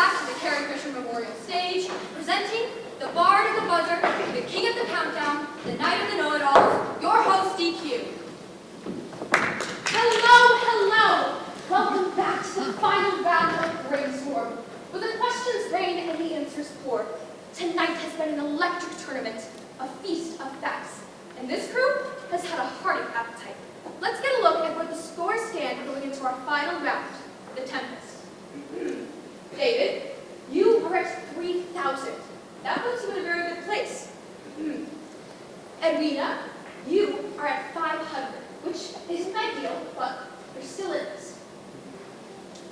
back to the Carrie Fisher Memorial Stage, presenting the Bard of the Buzzer, the King of the Countdown, the Knight of the Know-It-Alls, your host, DQ. Hello, hello! Welcome back to the final round of Brainstorm, where the questions rain and the answers pour. Tonight has been an electric tournament, a feast of facts, and this group has had a hearty appetite. Let's get a look at where the scores stand going into our final round, the Tempest. David, you are at 3,000. That puts you in a very good place. Edwina, you are at 500, which isn't ideal, but you're still in this.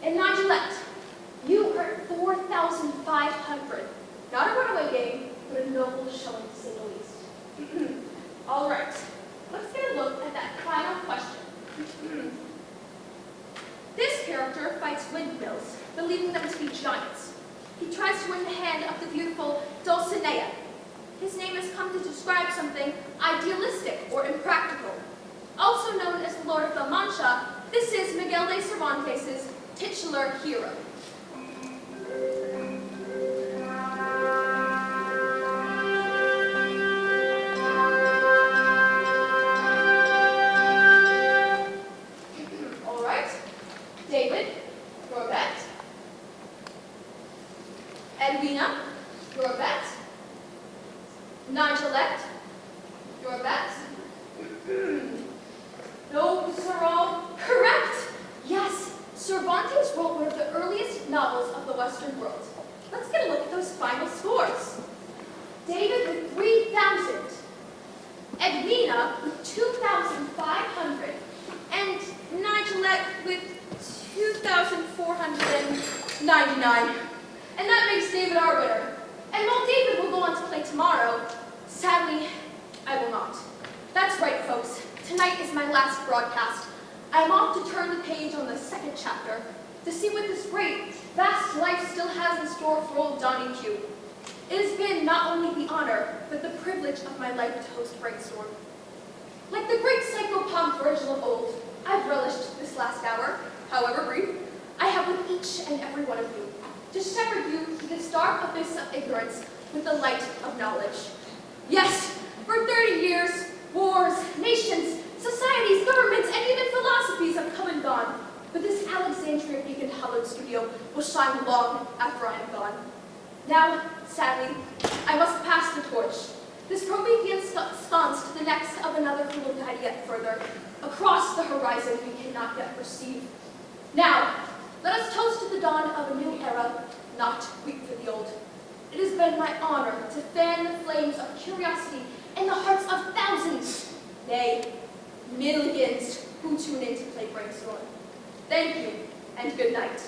And Nigelette, you are at 4,500. Not a runaway game, but a noble showing to say the least. All right, let's get a look at that final question. This character fights windmills, believing them to be giants. He tries to win the hand of the beautiful Dulcinea. His name has come to describe something idealistic or impractical. Also known as the Lord of La Mancha, this is Miguel de Cervantes' titular hero. All right, David, your bet. Edwina, your bet. Nigelette, your bet. No, sir, all correct. Yes, Cervantes wrote one of the earliest novels of the Western world. Let's get a look at those final scores. David with 3,000. Edwina with 2,500. And Nigelette with 2,499. And that makes David our winner. And while David will go on to play tomorrow, sadly, I will not. That's right, folks. Tonight is my last broadcast. I am off to turn the page on the second chapter to see what this great, vast life still has in store for old Donnie Q. It has been not only the honor, but the privilege of my life to host Brainstorm. Like the great psychopomp Virgil of old, I've relished this last hour, however brief, I have with each and every one of you, to shepherd you through this dark abyss of ignorance with the light of knowledge. Yes, for 30 years, wars, nations, societies, governments, and even philosophies have come and gone, but this Alexandria beacon hallowed studio will shine long after I am gone. Now, sadly, I must pass the torch, this Promethean sconce to the next of another who will guide yet further, across the horizon we cannot yet perceive. Now, let us toast to the dawn of a new era, not weep for the old. It has been my honor to fan the flames of curiosity in the hearts of thousands, nay, millions who tune in to play Brainstorm. Thank you, and good night.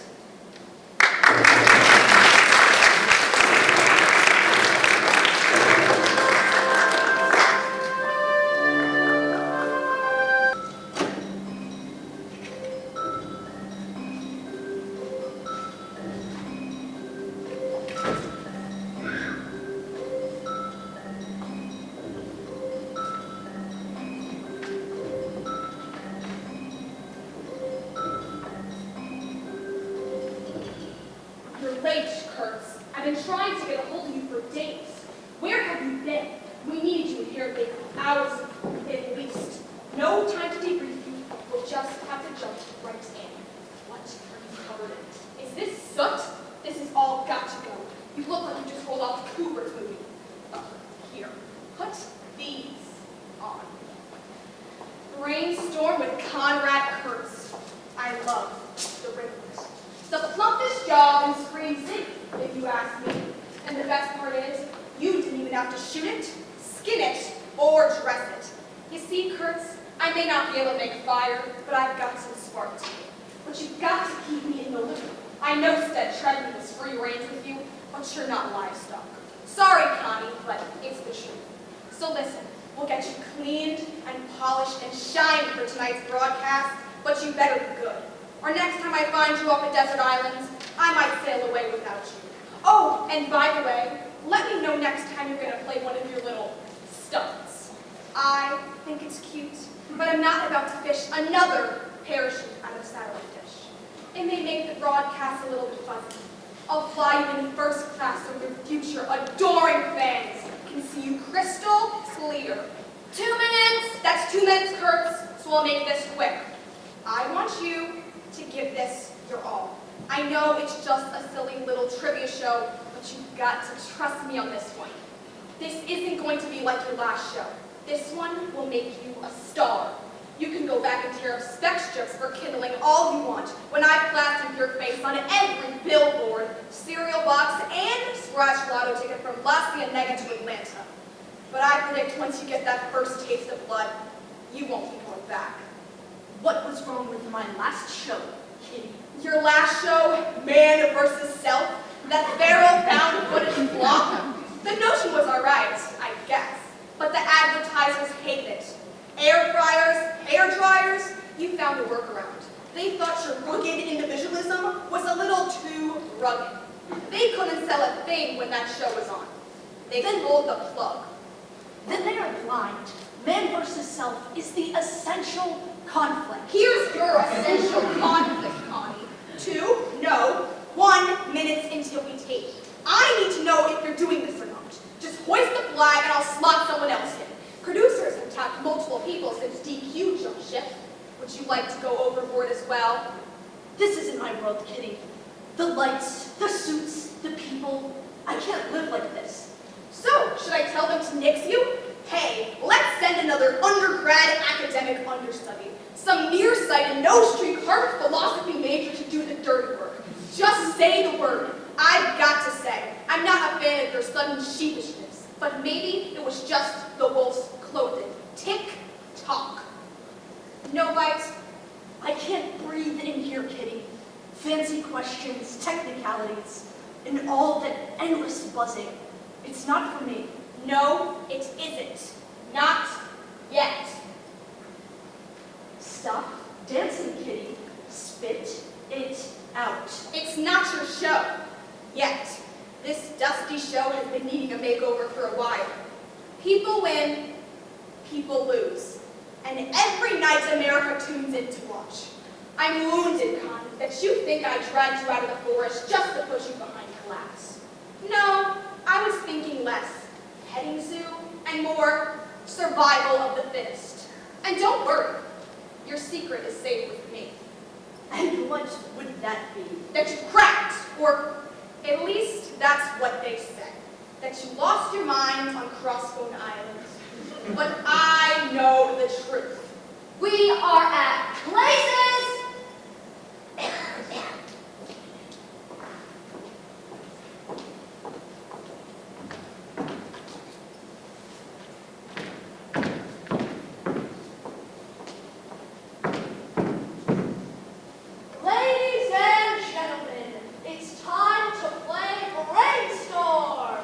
I'll fly you in first class so your future adoring fans can see you crystal clear. 2 minutes! That's 2 minutes, Kurtz, so I'll make this quick. I want you to give this your all. I know it's just a silly little trivia show, but you've got to trust me on this one. This isn't going to be like your last show. This one will make you a star. You can go back and tear up spec strips for kindling all you want when I plastered your face on every billboard, cereal box, and scratch lotto ticket from La Cienega to Atlanta. But I predict once you get that first taste of blood, you won't be going back. What was wrong with my last show, Kitty? Your last show, Man versus Self, that feral found footage flop, the notion was alright, I guess, but the advertisers hated it. Air fryers, hair dryers, you found a workaround. They thought your rugged individualism was a little too rugged. They couldn't sell a thing when that show was on. They pulled the plug. Then they are blind. Man versus self is the essential conflict. Here's your essential conflict, Connie. 2, no, 1 minute until we tape. I need to know if you're doing this or not. Just hoist the flag and I'll slot someone else in. Producers have tapped multiple people since DQ jumped ship. Would you like to go overboard as well? This isn't my world, Kitty. The lights, the suits, the people. I can't live like this. So, should I tell them to nix you? Hey, let's send another undergrad academic understudy. Some nearsighted, no-street Harvard philosophy major to do the dirty work. Just say the word. I've got to say, I'm not a fan of your sudden sheepishness, but maybe it was just the wolf's clothing. Tick-tock. No bites? I can't breathe in here, Kitty. Fancy questions, technicalities, and all that endless buzzing. It's not for me. No, it isn't. Not yet. Stop dancing, Kitty. Spit it out. It's not your show. Yet. This dusty show has been needing a makeover for a while. People win, people lose. And every night America tunes in to watch. I'm wounded, Connie, that you think I dragged you out of the forest just to push you behind glass. No, I was thinking less petting zoo and more survival of the fittest. And don't worry, your secret is safe with me. And what would that be? That you cracked, or at least that's what they said. That you lost your mind on Crossbone Island. But I know the truth. We are at Places! Ladies and gentlemen, it's time to play Brainstorm!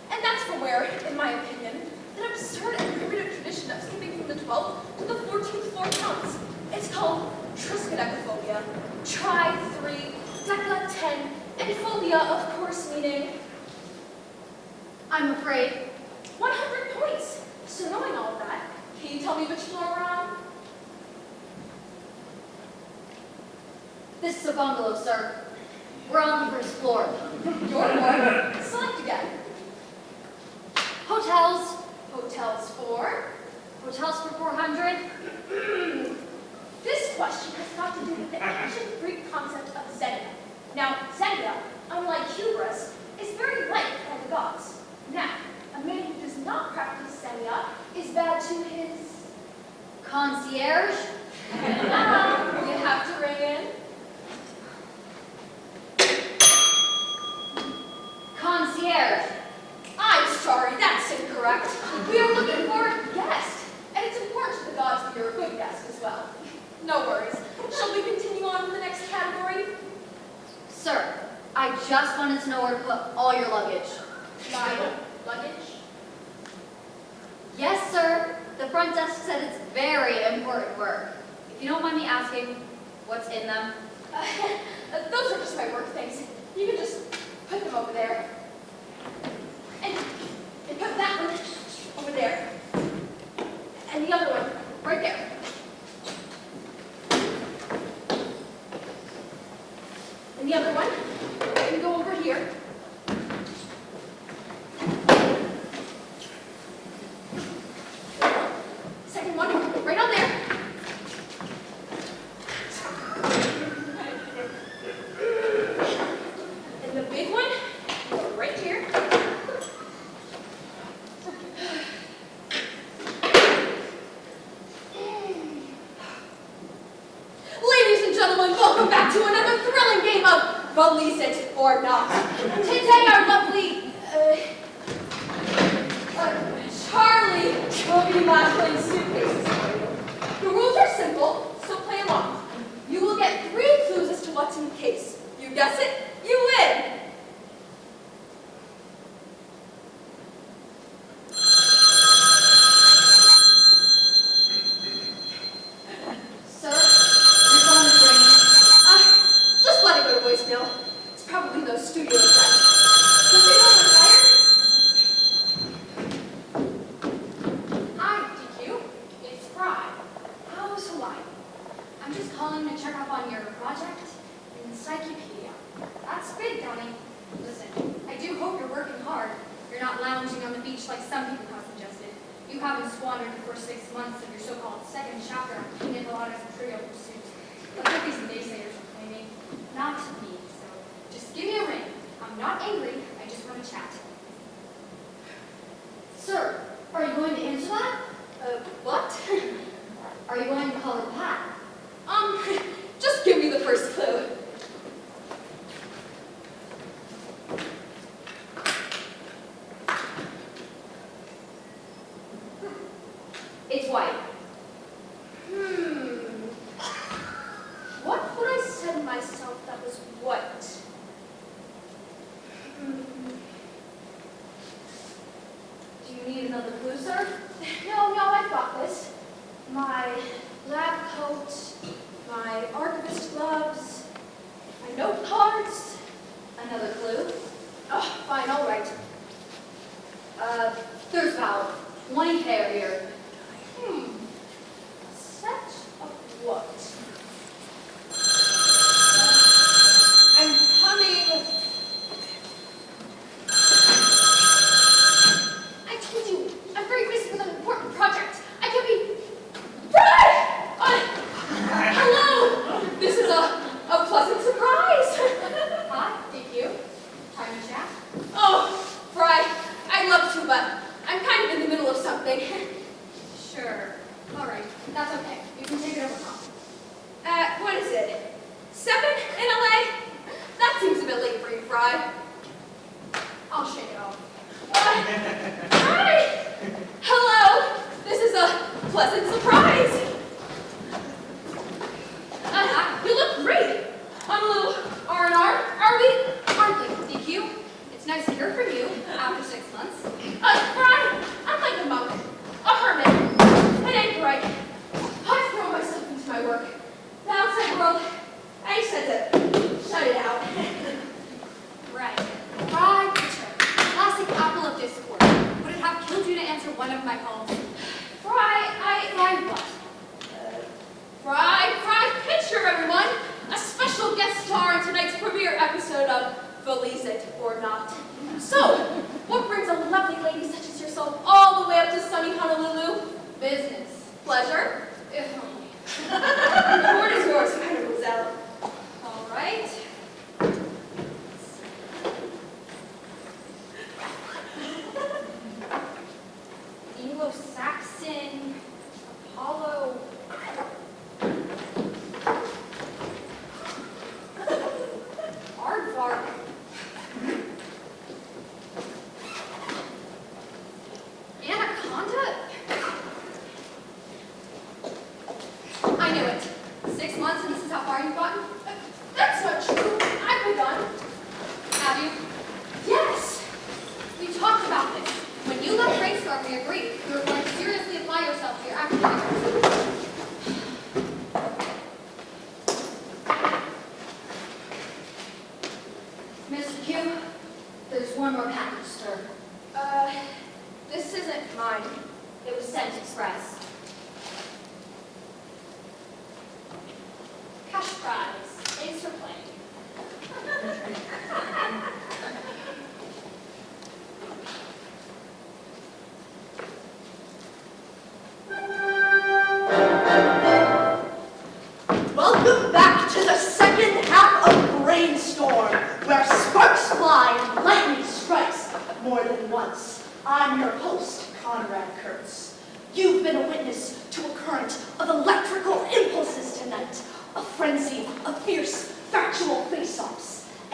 And that's from where, in my opinion, an absurd and primitive tradition of skipping from the 12th to the 14th floor counts. It's called triskaidekaphobia. Try 3, deca 10, and phobia, of course, meaning I'm afraid. 100 points. So knowing all of that, can you tell me which floor we're on? This is a bungalow, sir. We're on the first floor. Your floor. Select again. Hotels. Hotels for? Hotels for 400. This question has got to do with the ancient Greek concept of xenia. Now, xenia, unlike hubris, is very liked by the gods. Now, a man who does not practice xenia is bad to his Concierge. Now, you have to ring in. Concierge. I'm sorry, that's incorrect. We are looking for a guest, and it's important to the gods that you're a good guest as well. No worries. Shall we continue on to the next category? Sir, I just wanted to know where to put all your luggage. My luggage? Yes, sir. The front desk said it's very important work. If you don't mind me asking, what's in them? Those are just my work things. You can just put them over there. And put that one over there. And the other one right there. And the other one, we're gonna go over here. Second one, right on there. And the big one, right here. Ladies and gentlemen, welcome back to another thrilling game of Believe It or Not. Today our lovely, Charlie will be battling suitcases for you. The rules are simple, so play along. You will get 3 clues as to what's in the case. You guess it, you win. Sir, your phone is ringing. Just let it go to voicemail. It's probably those studio effects. Don't they know we're tired? Hi, DQ. It's Fry. How's Hawaii? I'm just calling to check up on your project, Encyclopedia. That's big, dummy. Listen, I do hope you're working hard. You're not lounging on the beach like some people have suggested. You haven't squandered the first 6 months of your so-called second chapter on King and Lodise and Kreyoh pursuits. Like what these naysayers are claiming. Not me, so just give me a ring. I'm not angry, I just want to chat. Sir, are you going to answer that? What? Are you going to call her Pat? Just give me the first clue. It's white. What would I say myself that was what? Do you need another clue, sir? No, I've got this. My lab coat, my archivist gloves, my note cards. Another clue? Oh, fine, all right. There's about 20 hair here. A set of what? I'm coming. I told you, I'm very busy with an important project. I can't be. Hello! This is a pleasant surprise. Hi, DQ. Time to chat? Oh, Fry, I'd love to, but I'm kind of in the middle of something. Sure. All right. That's okay. You can take it over now. What is it? 7 in LA? That seems a bit late for you, Fry. I'll shake it off. Hi! Hello! This is a pleasant surprise. You look great. On a little R&R, are we? Hardly, DQ. It's nice to hear from you after 6 months. Fry, I'm like a monk, a hermit, an anchorite. I throw myself into my work. The outside world, I just had to shut it out. Right. Fry Pitcher. Classic apple of discord. Would it have killed you to answer one of my calls? Fry what? Fry Pitcher, everyone! A special guest star in tonight's premiere episode of Believe It or Not. So, what brings a lovely lady such as yourself all the way up to sunny Honolulu? Business. Pleasure? If only. The word is yours, mademoiselle. All right. Anglo-Saxon, Apollo. Aardvark. Anaconda? I knew it. 6 months and this is how far you've gotten? That's not true. I've begun. Have you? Yes. We talked about this. When you left Brainstorm, we agreed you were going to seriously apply yourself to your academics. Mr. Q, there's one more package, sir. This isn't mine. It was sent express. Cash prize. Thanks for playing.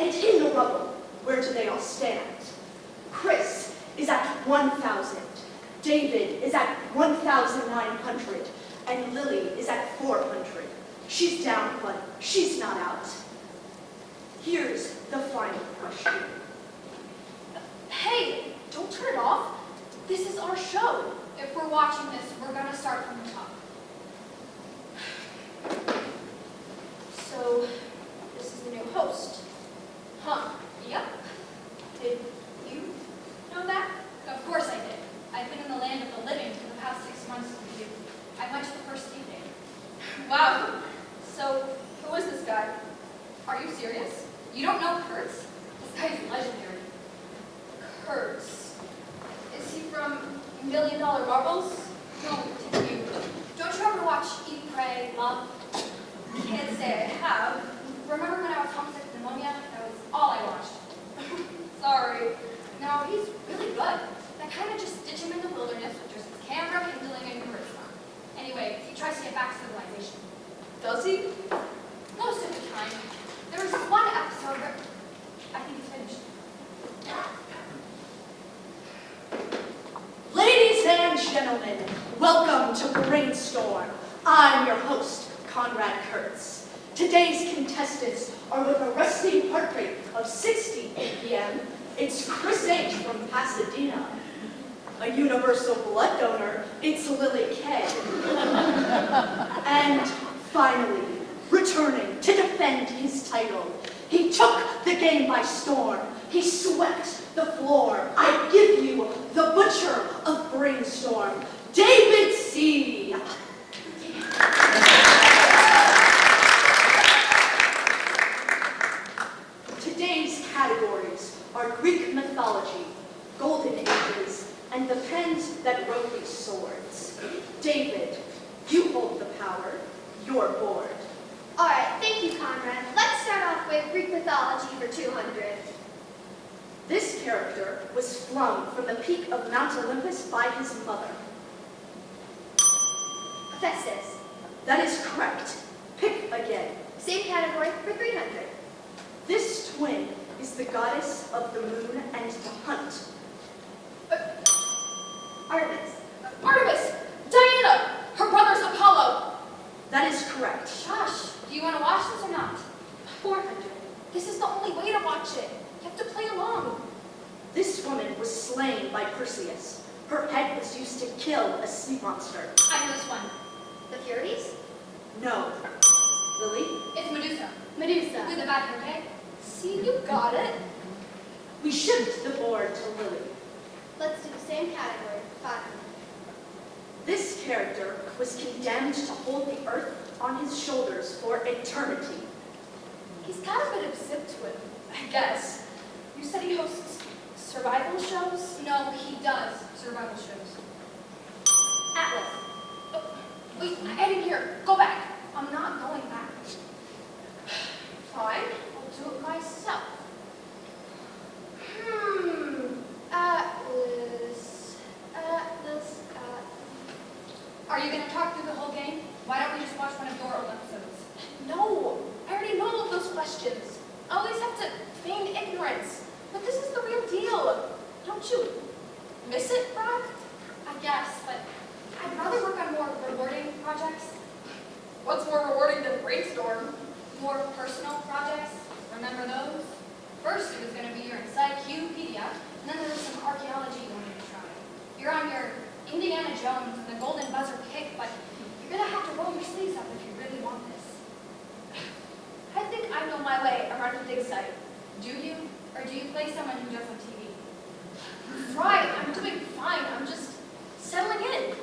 And in the rubble, where do they all stand? Chris is at 1,000. David is at 1,900. And Lily is at 400. She's down, but she's not out. Here's the final question. Hey, don't turn it off. This is our show. If we're watching this, we're gonna start from the top. So, this is the new host. Huh? Yep. Did you know that? Of course I did. I've been in the land of the living for the past 6 months with you. I went to the first evening. Wow. So, who is this guy? Are you serious? You don't know Kurtz? This guy's legendary. Kurtz. Is he from $1 Million Marbles? No, did you? Don't you ever watch Eat, Pray, Love? Can't say I have. Remember when I was homesick with pneumonia? That was all I watched. Sorry. No, he's really good. They kind of just ditch him in the wilderness with just his camera, kindling, and charisma. Anyway, he tries to get back to civilization. Does he? Most of the time. There was one episode where I think it's finished. Ladies and gentlemen, welcome to Brainstorm. I'm your host, Conrad Kurtz. Today's contestants are with a resting heart rate of 60 APM. It's Chris H. from Pasadena. A universal blood donor, it's Lily K. And finally, returning to defend his title, he took the game by storm. He swept the floor. I give you the butcher of Brainstorm, David C. Today's categories are Greek mythology, golden ages, and the pens that wrote these swords. David, you hold the power. You're bored. All right, thank you, Conrad. Let's start off with Greek mythology for 200. This character was flung from the peak of Mount Olympus by his mother. Hephaestus. That is correct. Pick again. Same category for 300. This twin is the goddess of the moon and the hunt. Artemis. Artemis! Diana! Her brother's Apollo! That is correct. Shush! Do you want to watch this or not? 400. This is the only way to watch it. You have to play along. This woman was slain by Perseus. Her head was used to kill a sea monster. I know this one. The Furies. No. Lily? It's Medusa. Medusa. With the bad hair, okay? See, you got it. We shift the board to Lily. Let's do the same category for 500. This character was condemned to hold the earth on his shoulders for eternity. He's got a bit of zip to him, I guess. You said he hosts survival shows? No, he does survival shows. Atlas. Oh, wait, I didn't hear. Go back. I'm not going back. Fine, I'll do it myself. Atlas. Are you going to talk through the whole game? Why don't we just watch one of your old episodes? No, I already know all of those questions. I always have to feign ignorance. But this is the real deal. Don't you miss it, Brock? I guess, but I'd rather work on more rewarding projects, What's more rewarding than Brainstorm? more personal projects. Remember those? First, it was going to be your encyclopedia, and then there was some archaeology you wanted to try. You're on your Indiana Jones and the Golden Buzzer kick, but you're going to have to roll your sleeves up if you really want this. I think I know my way around a dig site. Do you? Or do you play someone who does on TV? Right, I'm doing fine. I'm just settling in.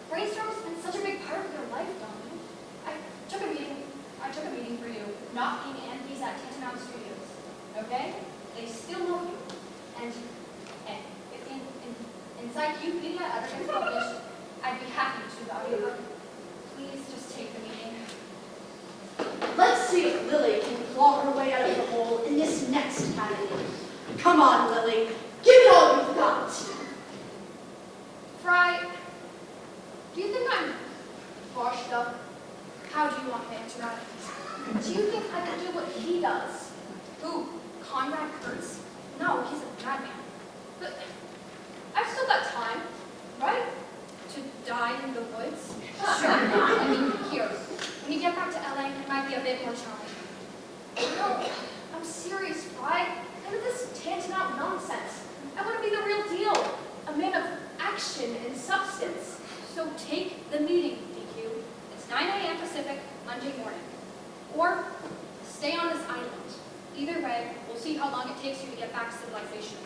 Brainstorm's been such a big part of your life, Dominic. I took a meeting for you, not being Anthony's at Tantamount Studios. Okay? They still know you. And if the encyclopedia ever gets published, I'd be happy to audiobook. Please just take the meeting. Let's see if Lily can claw her way out of the hole in this next category. Come on, Lily. Give it all you've got. Fry, do you think I'm washed up? How do you want me to answer that? Do you think I can do what he does? Who? Conrad Kurtz? No, he's a madman. But I've still got time, right? To die in the woods? Sure. I mean, here. When you get back to LA, it might be a bit more challenging. No, I'm serious, Fry. None of this tantamount nonsense. I want to be the real deal. A man of action and substance. So take the meeting, DQ. It's 9 a.m. Pacific, Monday morning. Or stay on this island. Either way, we'll see how long it takes you to get back to civilization.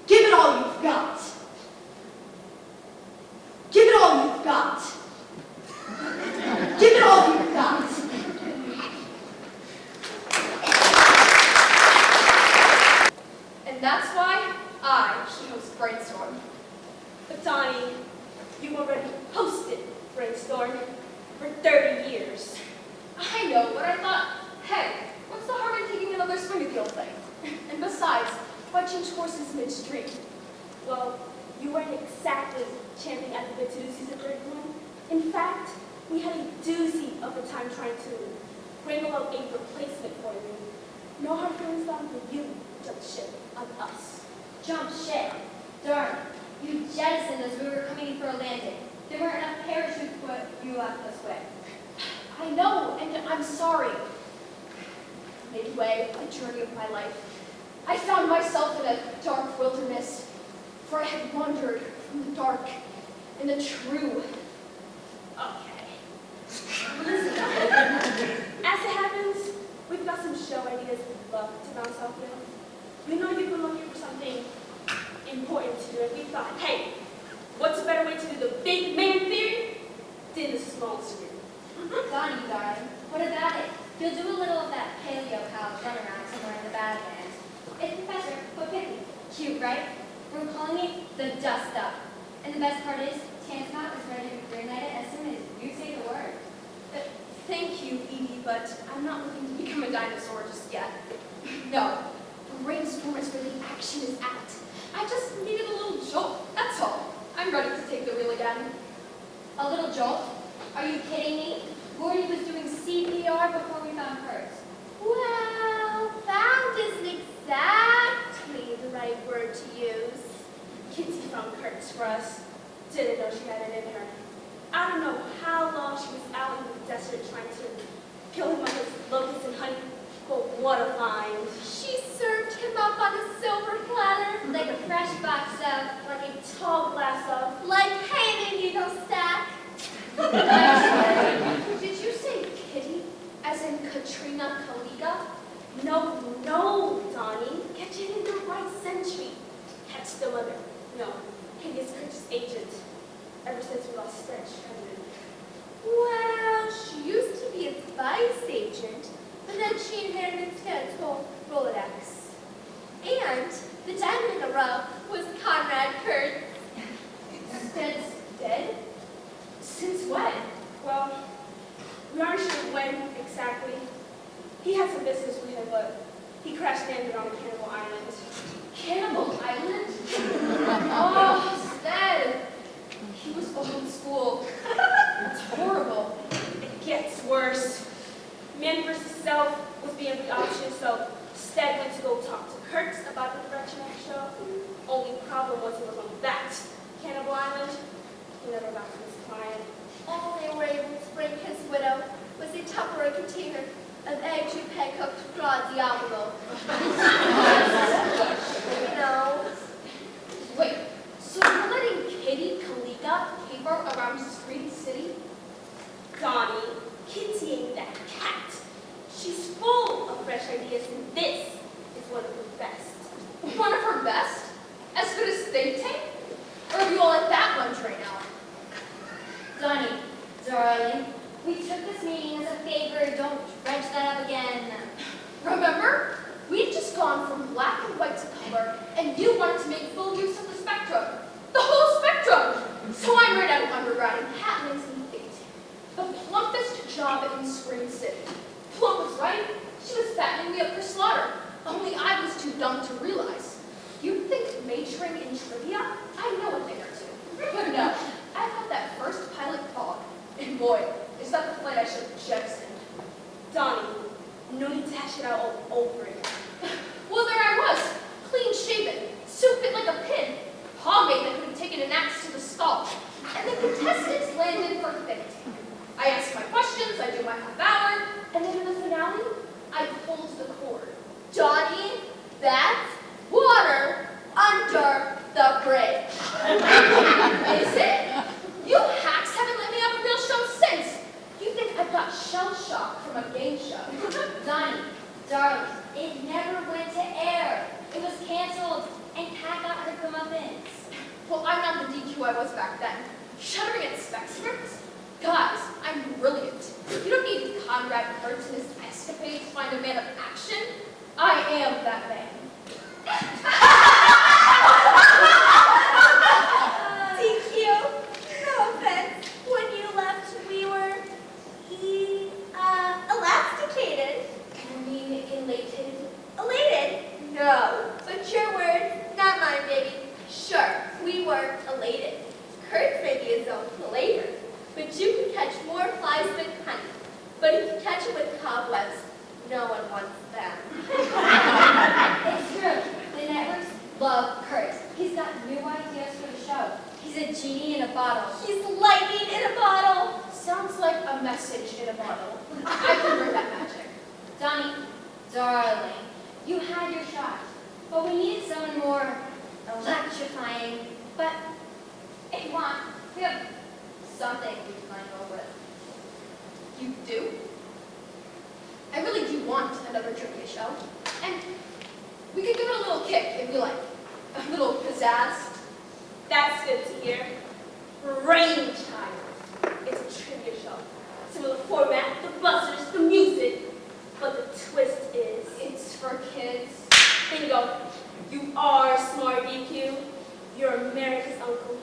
Give it all you've got. Give it all you've got. Give it all you've got. And that's why I should host Brainstorm. But Donnie, you already hosted Brainstorm for 30 years. I know, but I thought, hey, what's the harm in taking another swing at the old thing? And besides, why change courses midstream? Well, you weren't exactly champing at the bit to do season 31. In fact, we had a doozy of a time trying to wrangle out a replacement for you. No hard feelings down for you, jump ship on us. Jump ship? Darn, you jettisoned us when we were coming in for a landing. There weren't enough parachutes to put you left this way. I know, and I'm sorry. Midway on the journey of my life, I found myself in a dark wilderness, for I had wandered from the dark and the true. Okay. As it happens, we've got some show ideas we'd love to bounce off with. We know you've been looking for something important to do, and we thought, hey, what's a better way to do the big man theory than the small screen? Donnie, darling, what about it? You'll do a little of that paleo college run around somewhere in the Badlands. It's Professor, but picky. Cute, right? We're calling it the Dust Up. And the best part is, Tantamount is ready to greenlight it as soon as you say the word. Thank you, Edie, but I'm not looking to become a dinosaur just yet. No, Brainstorm is where the action is at. I just needed a little jolt, that's all. I'm ready to take the wheel again. A little jolt? Are you kidding me? Gordy was doing CPR before we found hers. Well, found isn't exactly the right word to use. Kitty found Kurtz for us. Didn't know she had it in her. I don't know how long she was out in the desert trying to kill him with his locusts and honey, but what a find. She served him up on a silver platter, Like a fresh box of, Like a tall glass of, like hay in needle stack. Did you say Kitty, as in Katrina Kaliga? no, Donnie. Catch it in the right century. Catch the mother. No, Kitty is Kurtz's agent. Ever since we lost Stretch, Well, she used to be a vice agent, but then she inherited Ted's whole Rolodex. And the diamond in the rough was Conrad Kurtz. Ted's dead? Since when? well, we aren't sure when exactly. He had some business with him, but he crash landed on a cannibal island. Cannibal Island? Oh, he's dead. He was old school. It's horrible. It gets worse. Man versus self was being the option, so Stead went to go talk to Kurtz about the direction of the show. Only problem was he was on that cannibal island. He never got to his client. All they were able to bring his widow was a Tupperware container of eggs you peg cooked raw diablo. You know. Wait, so you're letting Kitty Kaliga caper around Screen City? Donnie, Kitty ain't that cat. She's full of fresh ideas, and this is one of her best. One of her best? As good as Think Tank? Or are you all at that lunch right now? Donnie, darling, we took this meeting as a favor. Don't dredge that up again. Remember? We'd just gone from black and white to color, and you wanted to make full use of the spectrum. The whole spectrum! So I'm right out of undergrad in happenings and fate. The plumpest job in Screen City. Plump was right. She was fattening me up for slaughter. Only I was too dumb to realize. You'd think majoring in trivia? I know a thing or two. But no, I've had that first pilot fog. And boy, is that the flight I should have kind of man of action. I am that man. DQ, no offense. When you left, we were elasticated. You mean elated? Elated? No. But your words, not mine, baby. Sure, we were elated. Kurtz may be his own flavor, but you can catch more flies with honey. But if you catch them with cobwebs, no one wants them. It's true. The networks love Kurt. He's got new ideas for the show. He's a genie in a bottle. He's lightning in a bottle. Sounds like a message in a bottle. I can bring that magic. Donnie, darling, you had your shot. But we needed someone more electrifying. But if you want, we have something we can go with. You do? I really do want another trivia show. And we could give it a little kick if you like. A little pizzazz. That's good to hear. Rain Time. It's a trivia show. Similar format, the buzzers, the music. But the twist is, It's for kids. bingo, you are smart, DQ. You're America's uncle.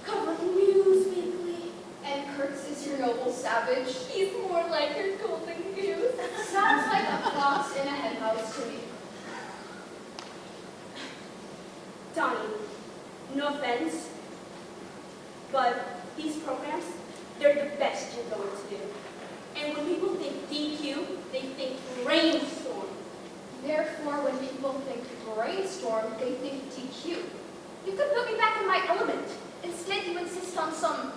Cover the news weekly. And Kurtz is your noble savage. He's more like your golden goose. Sounds like a fox in a henhouse to me. Donnie, no offense, but these programs, they're the best you're going to do. And when people think DQ, they think rainstorm. Therefore, when people think brainstorm, they think DQ. You could put me back in my element. Instead, you insist on some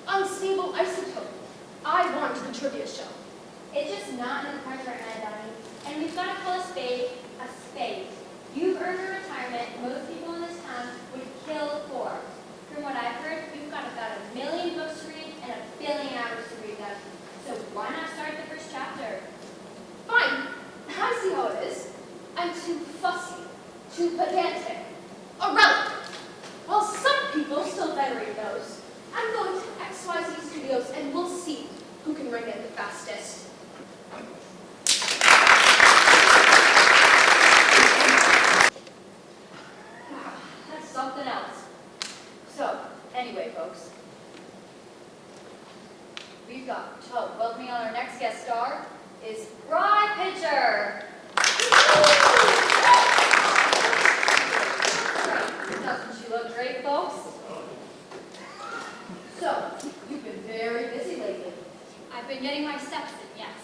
unstable isotope. I want the trivia show. It's just not in the cards right now, Donnie. And we've got to call a spade a spade. You've earned a retirement most people in this town would kill for. From what I've heard, you've got about 1 million books to read and 1 billion hours to read them. So why not start the first chapter? Fine. I see how it is. I'm too fussy, too pedantic, a relic. While some people still venerate those, I'm going to XYZ Studios and we'll see who can ring it the fastest. That's something else. So, anyway, folks, we've got welcoming on our next guest star is Fry Pitcher. Doesn't she look great, folks? So, you've been very busy lately. I've been getting my steps in, yes.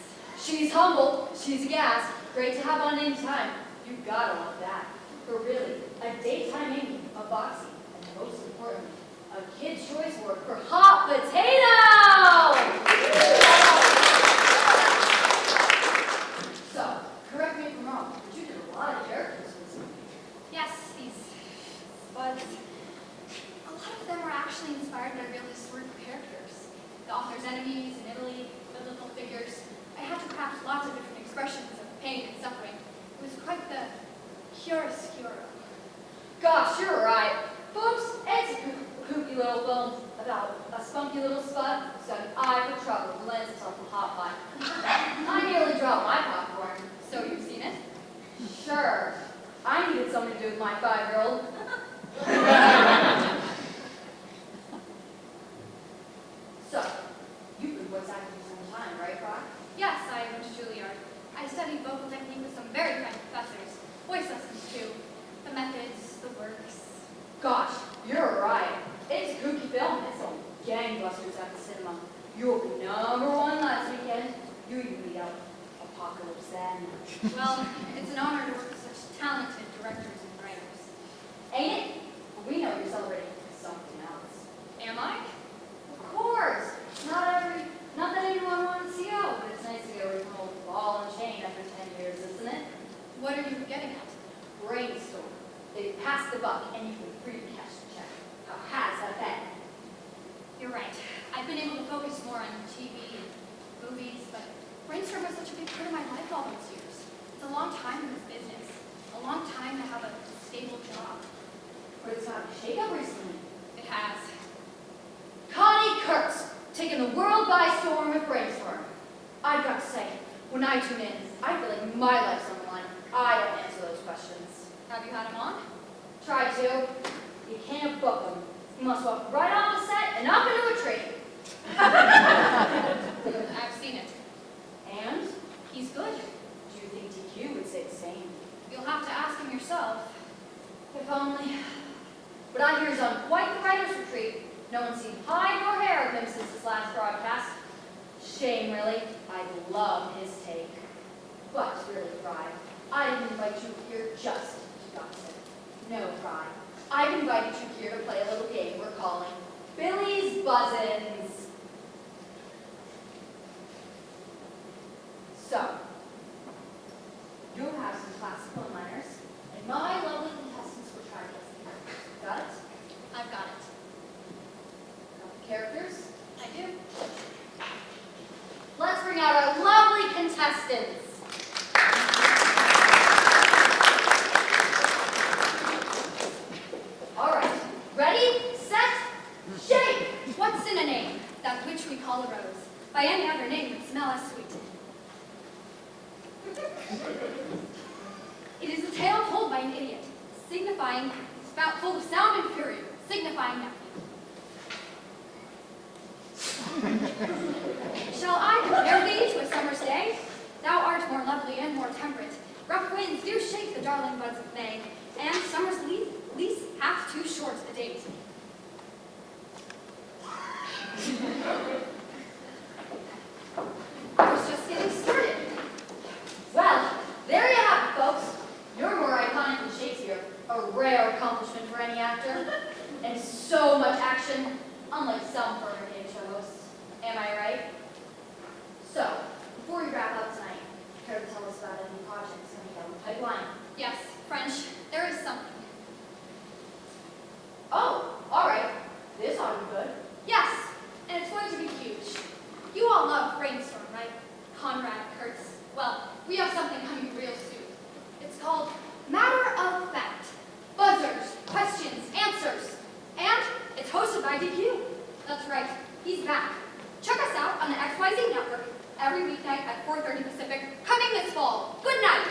She's humble, she's a gas, great to have on any time. You gotta love that. But really, a daytime Amy, a boxing, and most importantly, a Kid's Choice Award for hot potato! So, correct me if I'm wrong, but you did a lot of characters this movie. Yes, these spuds. A lot of them were actually inspired by real historical characters. The author's enemies in Italy, biblical figures. I had to craft lots of different expressions of pain and suffering. It was quite the chiaroscuro. Gosh, you're right. Folks, it's a kooky little film about a spunky little spud who's got an eye for trouble who lends himself to hot pie. I nearly dropped my popcorn. So you've seen it? Sure. I needed something to do with my 5-year-old. So, you've been voice acting for some time, right, Fry? Yes, I went to Juilliard. I studied vocal technique with some very fine professors. Voice lessons too. The methods, the works. Gosh, you're right. It's a kooky film. It's on gangbusters at the cinema. You were #1 last weekend. You even beat out Apocalypse then. Well, it's an honor to work with such talented directors and writers. Ain't it? We know you're celebrating something else. Am I? Of course. Not that anyone wants to see out, but it's nice to get away from old ball and chain after 10 years, isn't it? What are you getting at? Brainstorm. They pass the buck and you can free cash the check. How has that been? You're right. I've been able to focus more on TV and movies, but brainstorm was such a big part of my life all those years. It's a long time in this business. A long time to have a stable job. But it's got a shake-up recently. It has. Connie Kurtz, taking the world by storm with brainstorm. I've got to say, when I tune in, I feel like my life's on the line. I don't answer those questions. Have you had him on? Try to. You can't book them. You must walk right off the set and up into a tree. I've seen it. And He's good. do you think DQ would say the same? You'll have to ask him yourself. If only. But I hear he's on quite the writer's retreat. No one's seen hide nor hair of him since his last broadcast. Shame, really. I love his take. But really, Fry, I didn't invite you here just to gossip. No, Fry. I've invited you here to play a little game we're calling Billy's Buzzins. So, you'll have some classical and minors, and my lovely contestants will try this. Got it? I've got it. Got the characters? I do. Let's bring out our lovely contestants. All right, ready, set, shake. What's in a name? That which we call a rose. By any other name would smell as sweet. It is a tale told by an idiot, signifying, full of sound and fury, signifying nothing. Shall I compare thee to a summer's day? Thou art more lovely and more temperate. Rough winds do shake the darling buds of May, and summer's lease hath too short a date. I was just getting started. Well, there you have it, folks. You're more iconic than Shakespeare, a rare accomplishment for any actor, and so much action, unlike some former game show hosts. Am I right? So, before we wrap up tonight, care to tell us about any projects coming down the pipeline? Yes, French, there is something. Oh, all right. This ought to be good. Yes, and it's going to be huge. You all love Brainstorm, right? Conrad, Kurtz. Well, we have something coming real soon. It's called Matter of Fact. Buzzers, questions, answers. And it's hosted by DQ. That's right, he's back. Check us out on the XYZ network every weeknight at 4:30 Pacific, coming this fall. Good night.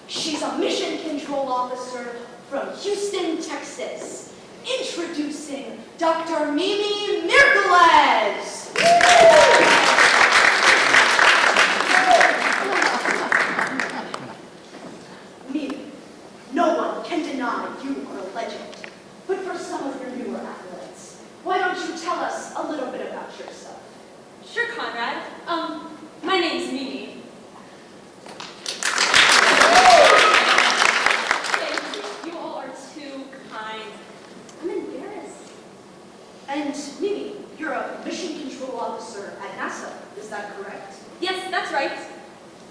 She's a mission control officer from Houston, Texas. Introducing Dr. Mimi Mirgalez. Mimi, no one can deny you are a legend. But for some of your newer accolades, why don't you tell us a little bit about yourself? Sure, Conrad. My name's Mimi. Thank you. You all are too kind. I'm embarrassed. And Mimi, you're a mission control officer at NASA, is that correct? Yes, that's right.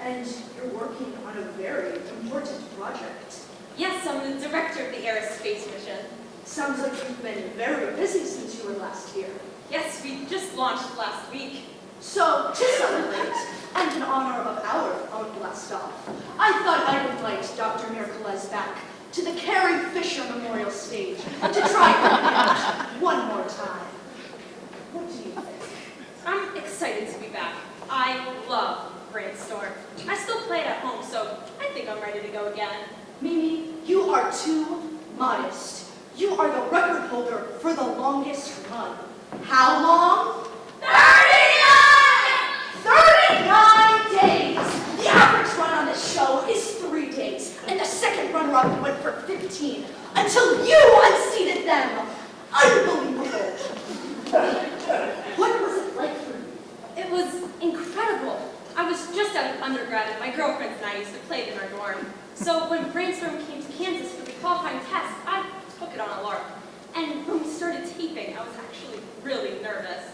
And you're working on a very important project. Yes, I'm the director of the aerospace mission. Sounds like you've been very busy since you were last here. Yes, we just launched last week. So, to celebrate, and in honor of our own blast off, I thought I'd invite Dr. Mirgalez back to the Carrie Fisher Memorial Stage to try it one more time. What do you think? I'm excited to be back. I love Brainstorm. I still play it at home, so I think I'm ready to go again. Mimi, you are too modest. You are the record holder for the longest run. How long? 39 days! The average run on this show is 3 days, and the second runner-up went for 15, until you unseated them! Unbelievable! What was it like for you? It was incredible. I was just out of undergrad, and my girlfriends and I used to play it in our dorm. So when Brainstorm came to Kansas for the qualifying test, I took it on a lark. And when we started taping, I was actually really nervous.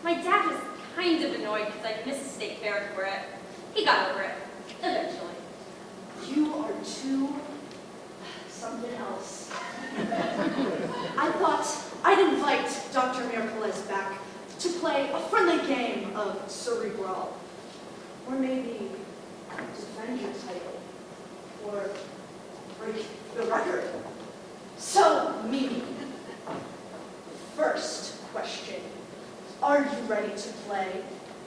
My dad was kind of annoyed because I missed state fair for it. He got over it, eventually. You are too something else. I thought I'd invite Dr. Mirgalez back to play a friendly game of Cerebral. Or maybe defend your title. Or break the record. So, Mimi, first question. Are you ready to play?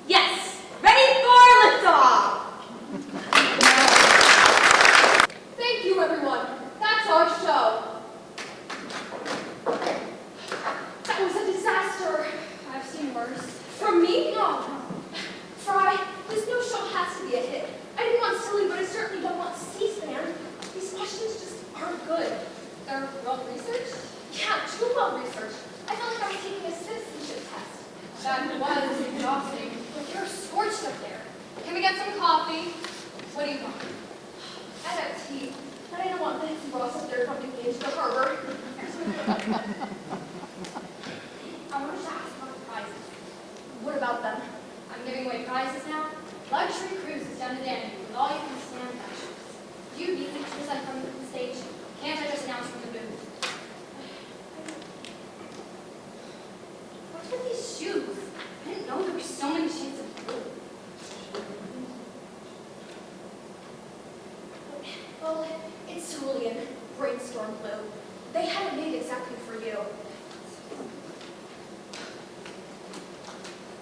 Yes! Ready for liftoff! Thank you, everyone. That's our show. That was a disaster. I've seen worse. From me? No. Fry, this new show has to be a hit. I didn't want silly, but I certainly don't want C-SPAN. These questions just aren't good. They're well researched. Yeah, too well researched. I felt like I was taking a citizenship test. That was exhausting. But you're scorched up there. Can we get some coffee? What do you want? I have tea, but I don't want Nancy Ross up there dumping me into the harbor. I wanted to ask about the prizes. What about them? I'm giving away prizes now. Luxury cruises down to Danube with all you can stand vouchers. Do you need me to present from the stage? Can't I just announce from the booth? What's with these shoes? I didn't know there were so many shades of blue. Well, it's cerulean, Brainstorm blue. They had it made exactly for you.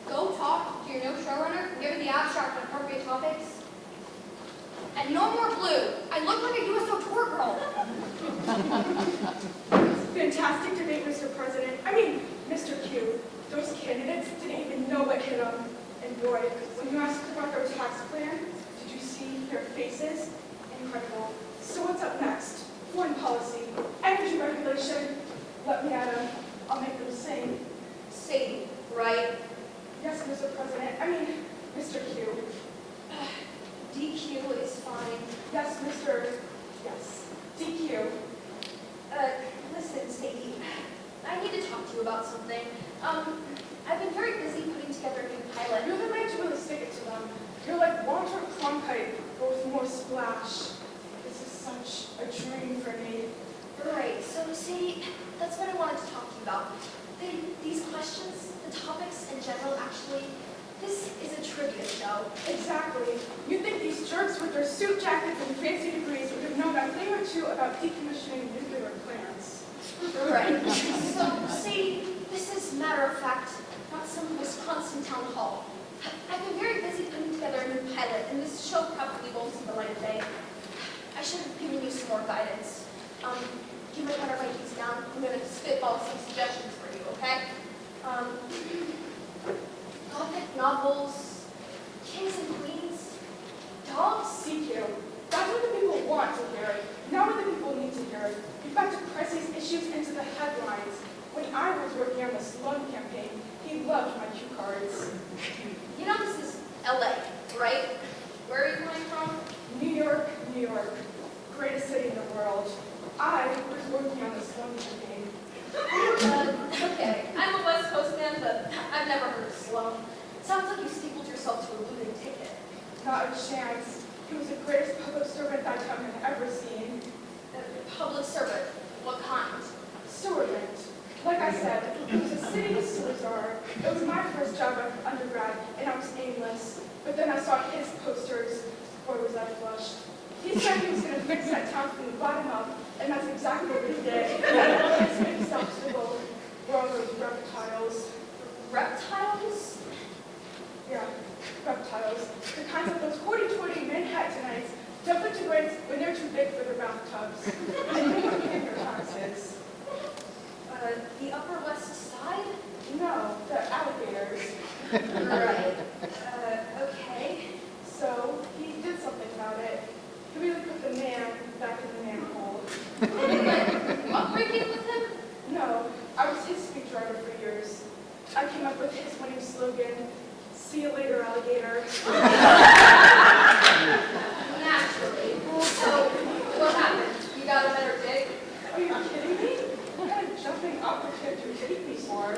Go talk to your new showrunner and give her the abstract on appropriate topics. And no more blue. I look like a USO tour girl. Fantastic debate, Mr. President. I mean, Mr. Q. Those candidates didn't even know what hit them. And boy, when you asked about their tax plan, did you see their faces? Incredible. So what's up next? Foreign policy, energy regulation. Let me at them. I'll make them sing. Sing, right? Yes, Mr. President. I mean, Mr. Q. DQ is fine. Yes, Mr. Yes. DQ. Listen, Sadie, I need to talk to you about something. I've been very busy putting together a new pilot. You're the man to really stick it to them. You're like Walter Cronkite, but with more splash. This is such a dream for me. Right, so see, that's what I wanted to talk to you about. These questions, the topics in general, actually, this is a trivia show. Exactly. You'd think these jerks with their suit jackets and fancy degrees would have known a thing or two about decommissioning nuclear plants. Right. So, see, this is matter of fact, not some Wisconsin town hall. I've been very busy putting together a new pilot, and this show probably won't see the light of day. I should novels, kings and queens, dogs. CQ. That's what the people want to hear, not what the people need to hear. You've got to press these issues into the headlines. When I was working on the Sloan campaign, he loved my cue cards. You know this is LA, right? Where are you coming from? New York, New York. Greatest city in the world. I was working on the Sloan campaign. Okay, I'm a West Coast man, but I've never heard of Sloan. Sounds like you stapled yourself to a looting ticket. Not a chance. He was the greatest public servant that town had ever seen. Public servant, what kind? Servant. Like I said, he was a city superstar. It was my first job at undergrad, and I was aimless. But then I saw his posters. Boy, was I flushed. He said he was going to fix that town from the bottom up, and that's exactly what he did. And his biggest obstacle were all those reptiles. Reptiles? Yeah, reptiles. The kinds of those hoity-toity Manhattanites dump into graves when they're too big for their bathtubs. And they don't pay their taxes. The Upper West Side? No, the alligators. Right. Okay. So he did something about it. He really put the man back in the manhole. What, breaking with him? No, I was his speechwriter for years. I came up with his winning slogan, "See you later, alligator." Naturally. So, what happened? You got a better dig? Are you kidding me? What kind of jumping off the cliff do you take me for?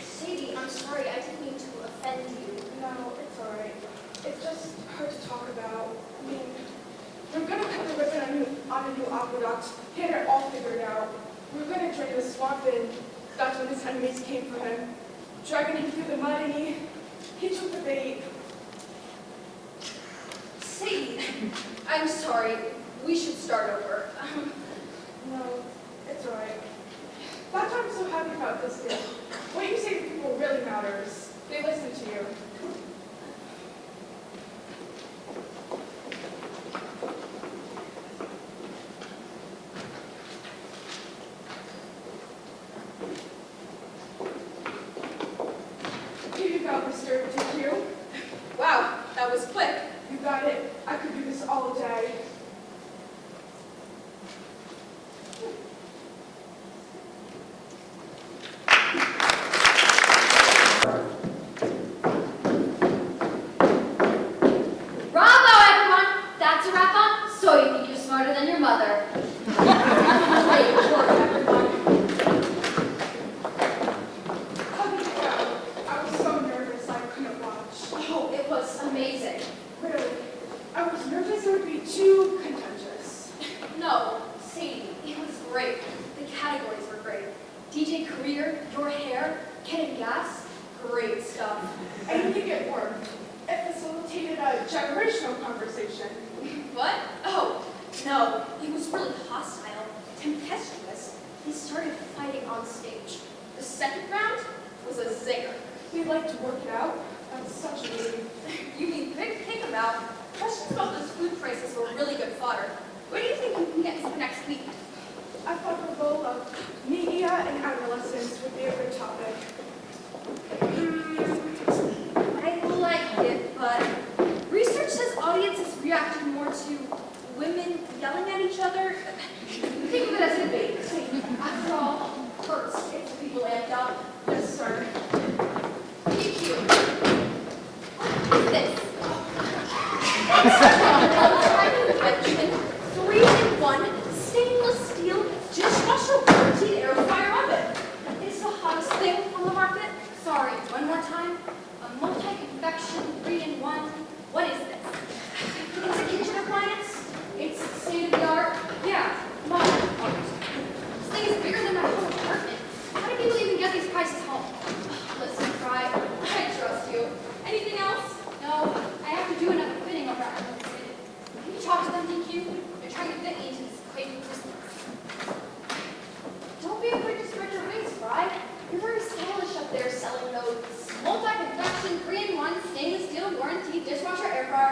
Sadie, I'm sorry. I didn't mean to offend you. No, it's all right. It's just hard to talk about. I mean, we're going to cut the ribbon on a new aqueduct. He had it all figured out. We were going to drain the swamp, and that's when his enemies came for him, dragging him through the mud, and he took the bait. Sadie, I'm sorry. We should start over. No, it's all right. That's why I'm so happy about this deal. What you say to people really matters. They listen to you. Here you go, Mr. DQ. Wow, that was quick. You got it. I could do this all day. Bravo, everyone! That's a wrap up. So you think you're smarter than your mother. Great work, everyone. How did it go? I was so nervous I couldn't watch. Oh, it was amazing. Really? I was nervous it would be too contentious. No, Sadie, it was great. The categories were great. DJ career, your hair, getting gas, great stuff. I didn't think it worked. It facilitated a generational conversation. What? Oh, no, it was really hostile, tempestuous. They started fighting on stage. The second round was a zinger. We like to work it out. That's such a relief. You mean pick them out? Questions about those food prices were really good fodder. What do you think we can get for next week? I thought the role of media and adolescence would be a good topic. I liked it, but research says audiences reacted more to women yelling at each other. Think of it as a debate. After all, first, it's the people amped up. Yes, sir. PQ. What is this? It's a Benjamin 3-in-1 stainless steel dishwasher warranted air fryer oven. It's the hottest thing on the market. Sorry, one more time. A multi-convection 3-in-1. What is this? It's a kitchen appliance. It's state-of-the-art. Yeah, modern. This thing is bigger than my whole apartment. How do people even get these prices home? Listen, Fry, I trust you. Anything else? No, I have to do another fitting over at Elly. Can you talk to them, DQ? They're trying to fit me into this crazy Christmas. Don't be afraid to spread your wings, Fry. You're very stylish up there selling those multi-convection 3-in-1 stainless steel warranty dishwasher air fryer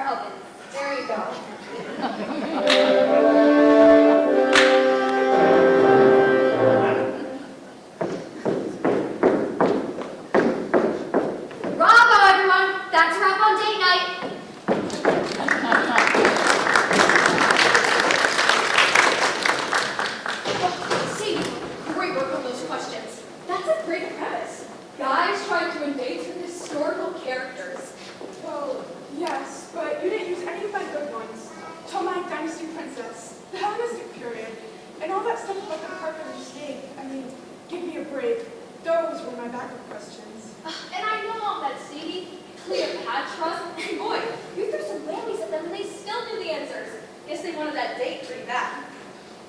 Cleopatra, and boy, you threw some whammies at them and they still knew the answers. Guess they wanted that date pretty bad.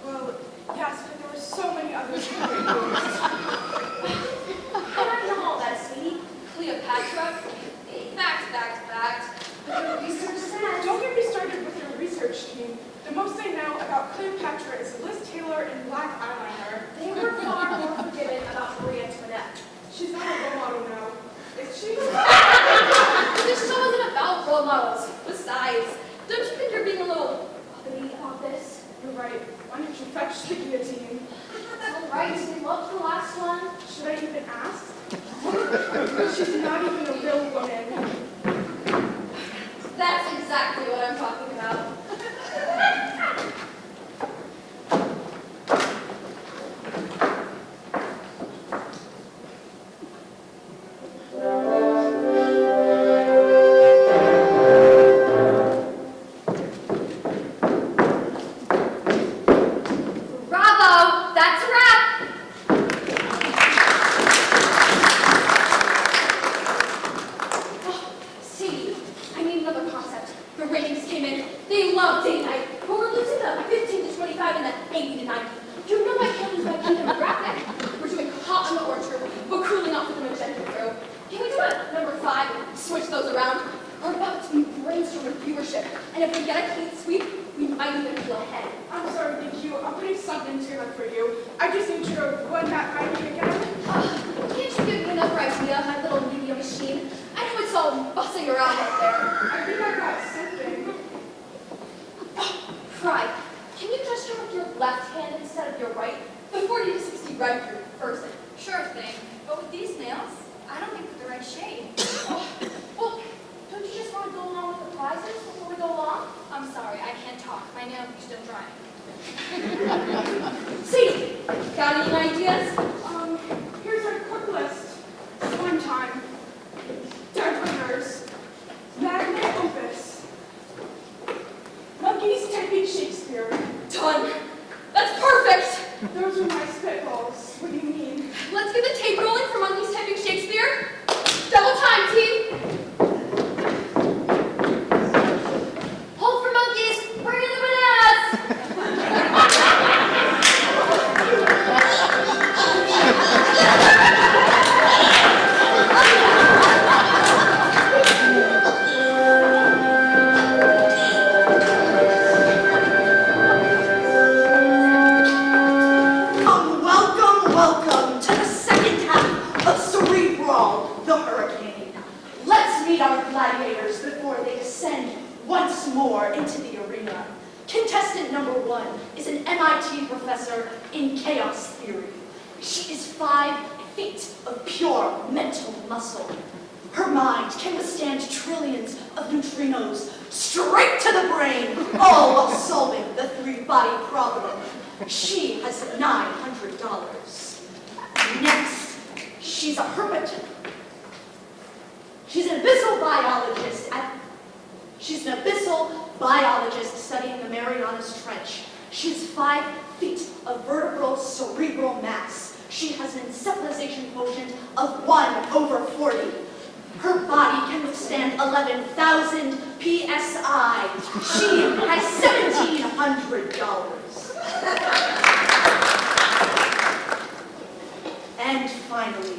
Well, yes, but there were so many others. And I know all that, sweetie. Cleopatra, fact. But your research says... Don't get me started with your research team. The most I know about Cleopatra is Liz Taylor and black eyeliner. They were far more forgiving about Marie Antoinette. She's not a role model now, is she? This show isn't about role models. Besides, don't you think you're being a little uppity about this? You're right. Why don't you fetch the guillotine? All right, we loved the last one. Should I even ask? She's not even a real woman. That's exactly what I'm talking about. Bravo! That's a wrap! See, I need another concept. The ratings came in. They love date night. But we're losing the 15 to 25 and the 80 to 90. You know I can't lose my key demographic. We're doing hot in the orchard. We're cooling off with the magenta crew. Can we do a number 5 and switch those around? We're about to be brainstorming viewership. And if we get a clean sweep, we might even feel ahead. I'm sorry, DQ. I'll put something together for you. I just need you to run that by me again. Can't you give me another idea, my little media machine? I know it's all buzzing around up there. I think I got something. Fry, can you gesture with your left hand instead of your right? The 40 to 60 red person. Sure thing. But with these nails, I don't think they're the right shade. Well, don't you just want to go along with the prizes before we go along? I'm sorry, I can't talk. My nails are still drying. See, got any ideas? Here's a quick list. One time. Dead Ringers. Magnum Opus. Monkeys Taking Shakespeare. Done. That's perfect. Those are my spitballs. What do you mean? Let's get the tape rolling for Monkeys Typing Shakespeare. Double time, team. Hold for monkeys! Bring in the bananas! Welcome to the second half of Cerebral, the Hurricane. Let's meet our gladiators before they descend once more into the arena. Contestant number 1 is an MIT professor in chaos theory. She is 5 feet of pure mental muscle. Her mind can withstand trillions of neutrinos straight to the brain, all while solving the 3-body problem. She has $900. Next, she's a hermit. She's an abyssal biologist studying the Marianas Trench. She's 5 feet of vertebral cerebral mass. She has an encephalization quotient of 1/40. Her body can withstand 11,000 PSI. She has $1,700. And finally,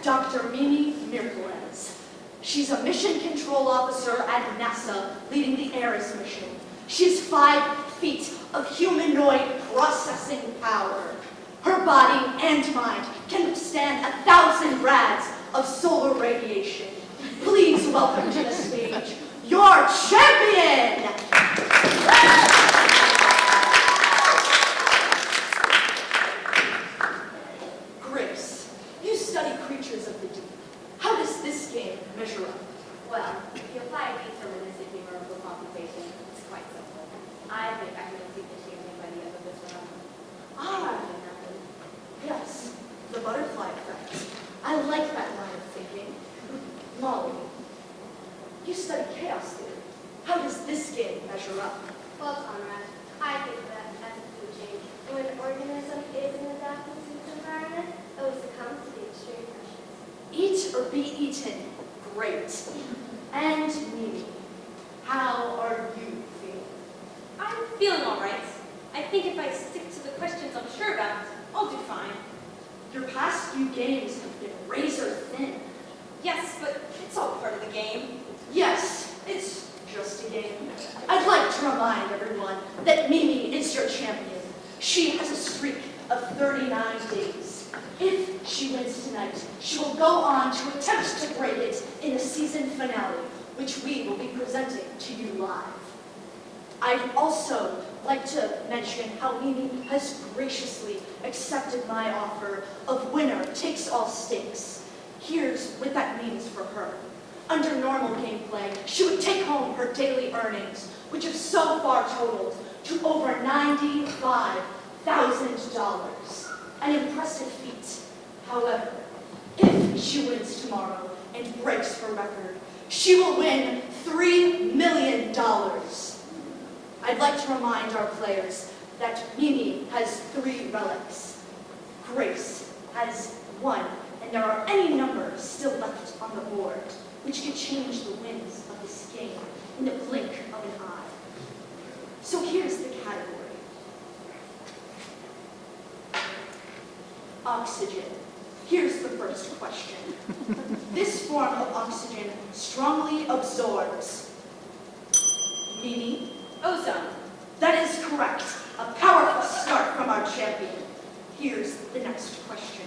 Dr. Mimi Mirkelez. She's a mission control officer at NASA leading the ARIS mission. She's 5 feet of humanoid processing power. Her body and mind can withstand 1,000 rads of solar radiation. Please welcome to the stage your champion! Grace, you study creatures of the deep. How does this game measure up? Well, if you apply a deterministic numerical computation, it's quite simple. I think I can defeat the champion by the end of this round. Ah, yes, the butterfly effect. I like that line of thinking. Molly, you study chaos theory. How does this game measure up? Well, Conrad, I think that as a food chain, when an organism isn't adapting to its environment, it will succumb to the extreme pressures. Eat or be eaten. Great. And Mimi, how are you feeling? I'm feeling all right. I think if I stick to the questions I'm sure about, I'll do fine. Your past few games have been razor thin. Yes, but it's all part of the game. Yes, it's just a game. I'd like to remind everyone that Mimi is your champion. She has a streak of 39 days. If she wins tonight, she will go on to attempt to break it in the season finale, which we will be presenting to you live. I'd also like to mention how Mimi has graciously accepted my offer of winner takes all stakes. Here's what that means for her. Under normal gameplay, she would take home her daily earnings, which have so far totaled to over $95,000. An impressive feat. However, if she wins tomorrow and breaks her record, she will win $3 million. I'd like to remind our players that Mimi has 3 relics. Grace has 1, and there are any number still left on the board, which could change the winds of this game in the blink of an eye. So here's the category. Oxygen. Here's the first question. This form of oxygen strongly absorbs. Mimi? Ozone. That is correct. A powerful start from our champion. Here's the next question.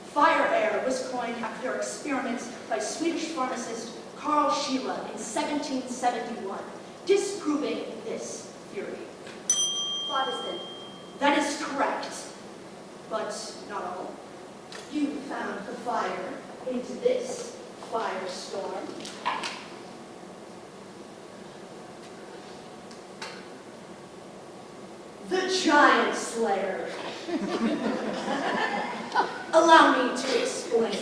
Fire air was coined after experiments by Swedish pharmacist Carl Scheele in 1771, disproving this theory. Phlogiston. That is correct, but not all. You found the fire into this firestorm. The Giant Slayer. Allow me to explain.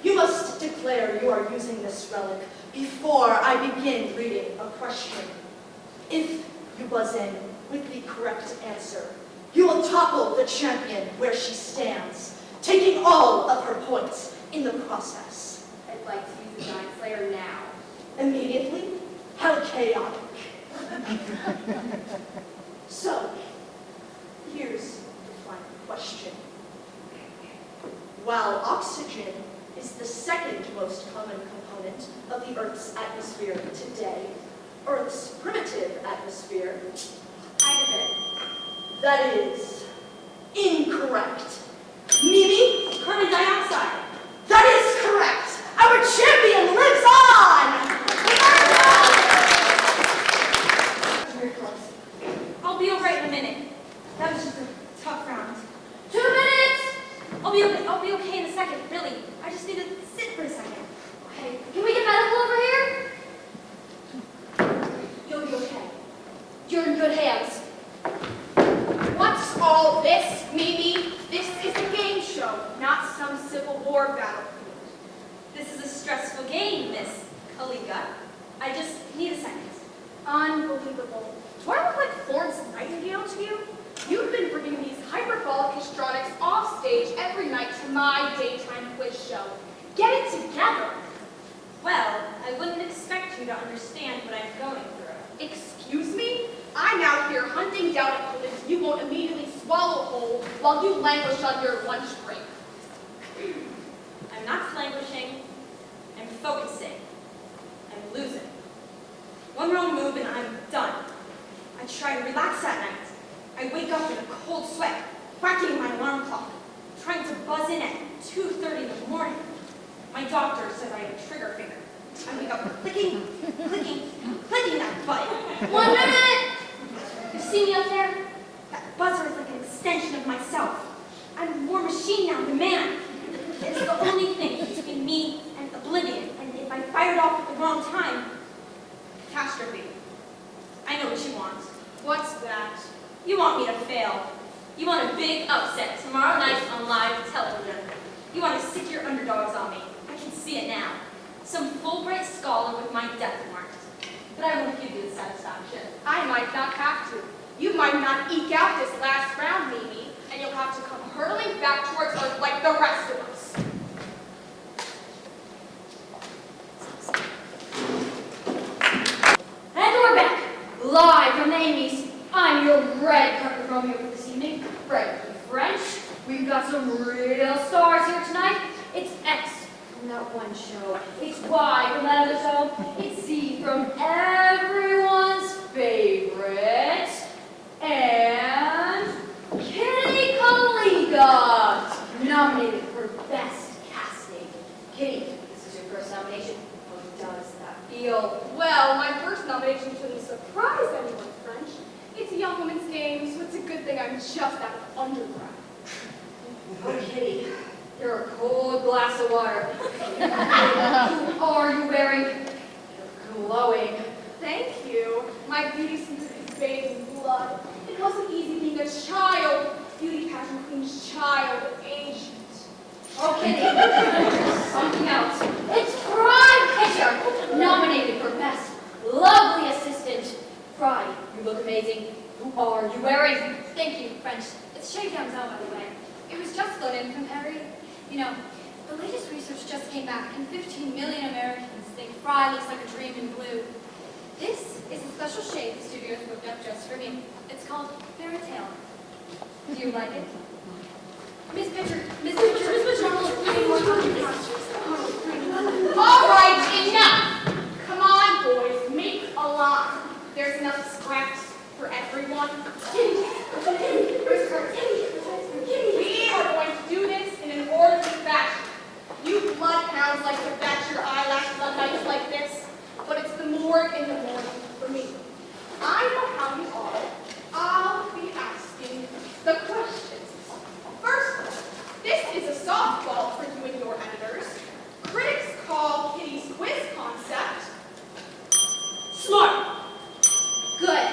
You must declare you are using this relic before I begin reading a question. If you buzz in with the correct answer, you will topple the champion where she stands, taking all of her points in the process. I'd like to use the Giant Slayer now. Immediately? How chaotic. So, here's the final question. While oxygen is the second most common component of the Earth's atmosphere today, Earth's primitive atmosphere, Hydrogen. that is incorrect. Mimi? Carbon dioxide. That is correct. Our champion lives on! Very close. I'll be all right in a minute. That was just a tough round. 2 minutes! I'll be okay in a second, really. I just need to sit for a second. Okay, can we get medical over here? You'll be okay. You're in good hands. What's all this, Mimi? This is a game show, not some Civil War battlefield. This is a stressful game, Miss Kaliga. I just need a second. Unbelievable. Do I look like Florence Nightingale to you? You've been bringing these hyperbolic histrionics off stage every night to my daytime quiz show. Get it together. Well, I wouldn't expect you to understand what I'm going through. Excuse me? I'm out here hunting down opponents you won't immediately swallow whole while you languish on your lunch break. I'm not languishing. I'm focusing. I'm losing. One wrong move and I'm done. I try to relax at night. I wake up in a cold sweat, whacking my alarm clock, trying to buzz in at 2:30 in the morning. My doctor says I have a trigger finger. I wake up clicking, clicking, clicking that button. 1 minute! You see me up there? That buzzer is like an extension of myself. I'm more machine now than man. It's the only thing between me and oblivion, and if I fire it off at the wrong time, catastrophe. I know what you want. What's that? You want me to fail. You want a big upset tomorrow night on live television. You want to sick your underdogs on me. I can see it now. Some Fulbright scholar with my death warrant. But I won't give you the satisfaction. I might not have to. You might not eke out this last round, Mimi, and you'll have to come hurtling back towards Earth like the rest of us. your red carpet Romeo for this evening. Red French. We've got some real stars here tonight. It's X from that one show. It's Y from that other show. It's Z from everyone's favorite. And Kitty Kaliga, nominated for Best Casting. Kitty, this is your first nomination. How does that feel? Well, my first nomination shouldn't surprise anyone, French. It's a young woman's game, so it's a good thing I'm just out of undergrad. Oh, Kitty, you're a cold glass of water. Who are you wearing? You're glowing. Thank you. My beauty secret is bathed in blood. It wasn't easy being a child, beauty pageant queen's child, agent. Oh, Kitty, something else. It's Prime Picture, nominated for Best Lovely Assistant. Fry, you look amazing. Who are you wearing? Thank you, French. It's shaved down by the way. It was just flown from Perry. You know, the latest research just came back, and 15 million Americans think Fry looks like a dream in blue. This is a special shade the studios whipped up just for me. It's called Fairy Tale. Do you like it? Miss Pitcher, All right, enough! Come on, boys, make a line. There's enough scraps for everyone. We are going to do this in an orderly fashion. You bloodhounds like to bat your eyelashes on nights like this, but it's the morgue in the morning for me. I know how you are. I'll be asking the questions. First, this is a softball for you and your editors. Critics call Kitty's quiz concept smart. Good.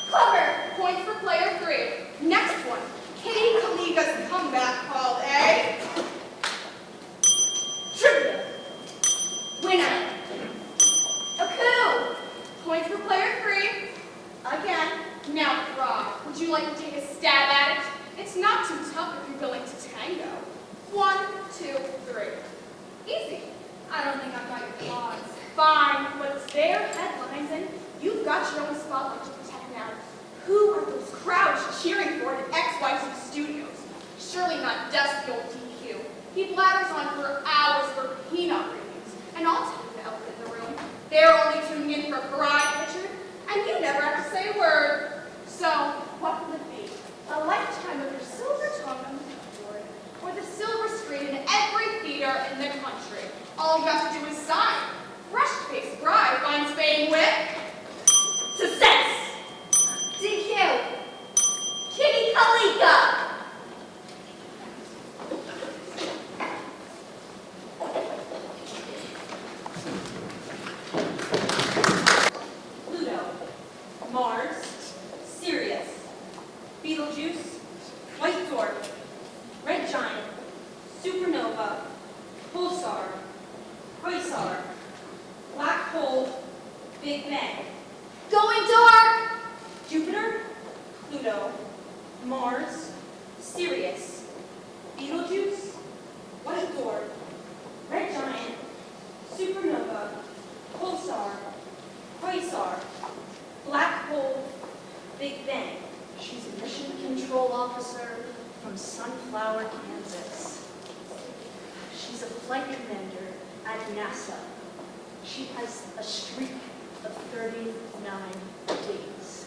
Clever. Points for player 3. Next one. Kitty Kaliga's comeback called a trivia. Winner. A coup. Points for player 3. Again. Now, Fry, would you like to take a stab at it? It's not too tough if you're willing to tango. 1, 2, 3. Easy. I don't think I've got your claws. Fine, but it's their headlines, and you've got your own spotlight to protect now. Who are those crowds cheering for at XYZ Studios? Surely not dusty old DQ. He blathers on for hours for peanut reviews, and I'll tell you the elephant in the room. They're only tuning in for Fried Picture, and you never have to say a word. So, what will it be? A lifetime of your silver tongue on the keyboard, or the silver screen in every theater in the country? All you have to do is sign. Fresh-faced bride finds fame with success. DQ. Kitty Kaliga. Pluto, Mars, Sirius, Betelgeuse, White Dwarf, Red Giant, Supernova, Pulsar, Quasar, Black Hole, Big Bang. Going dark. Jupiter, Pluto, Mars, Sirius, Betelgeuse, White Dwarf, Red Giant, Supernova, Pulsar, Quasar, Black Hole, Big Bang. She's a mission control officer from Sunflower, Kansas. She's a flight commander at NASA. She has a streak of 39 days.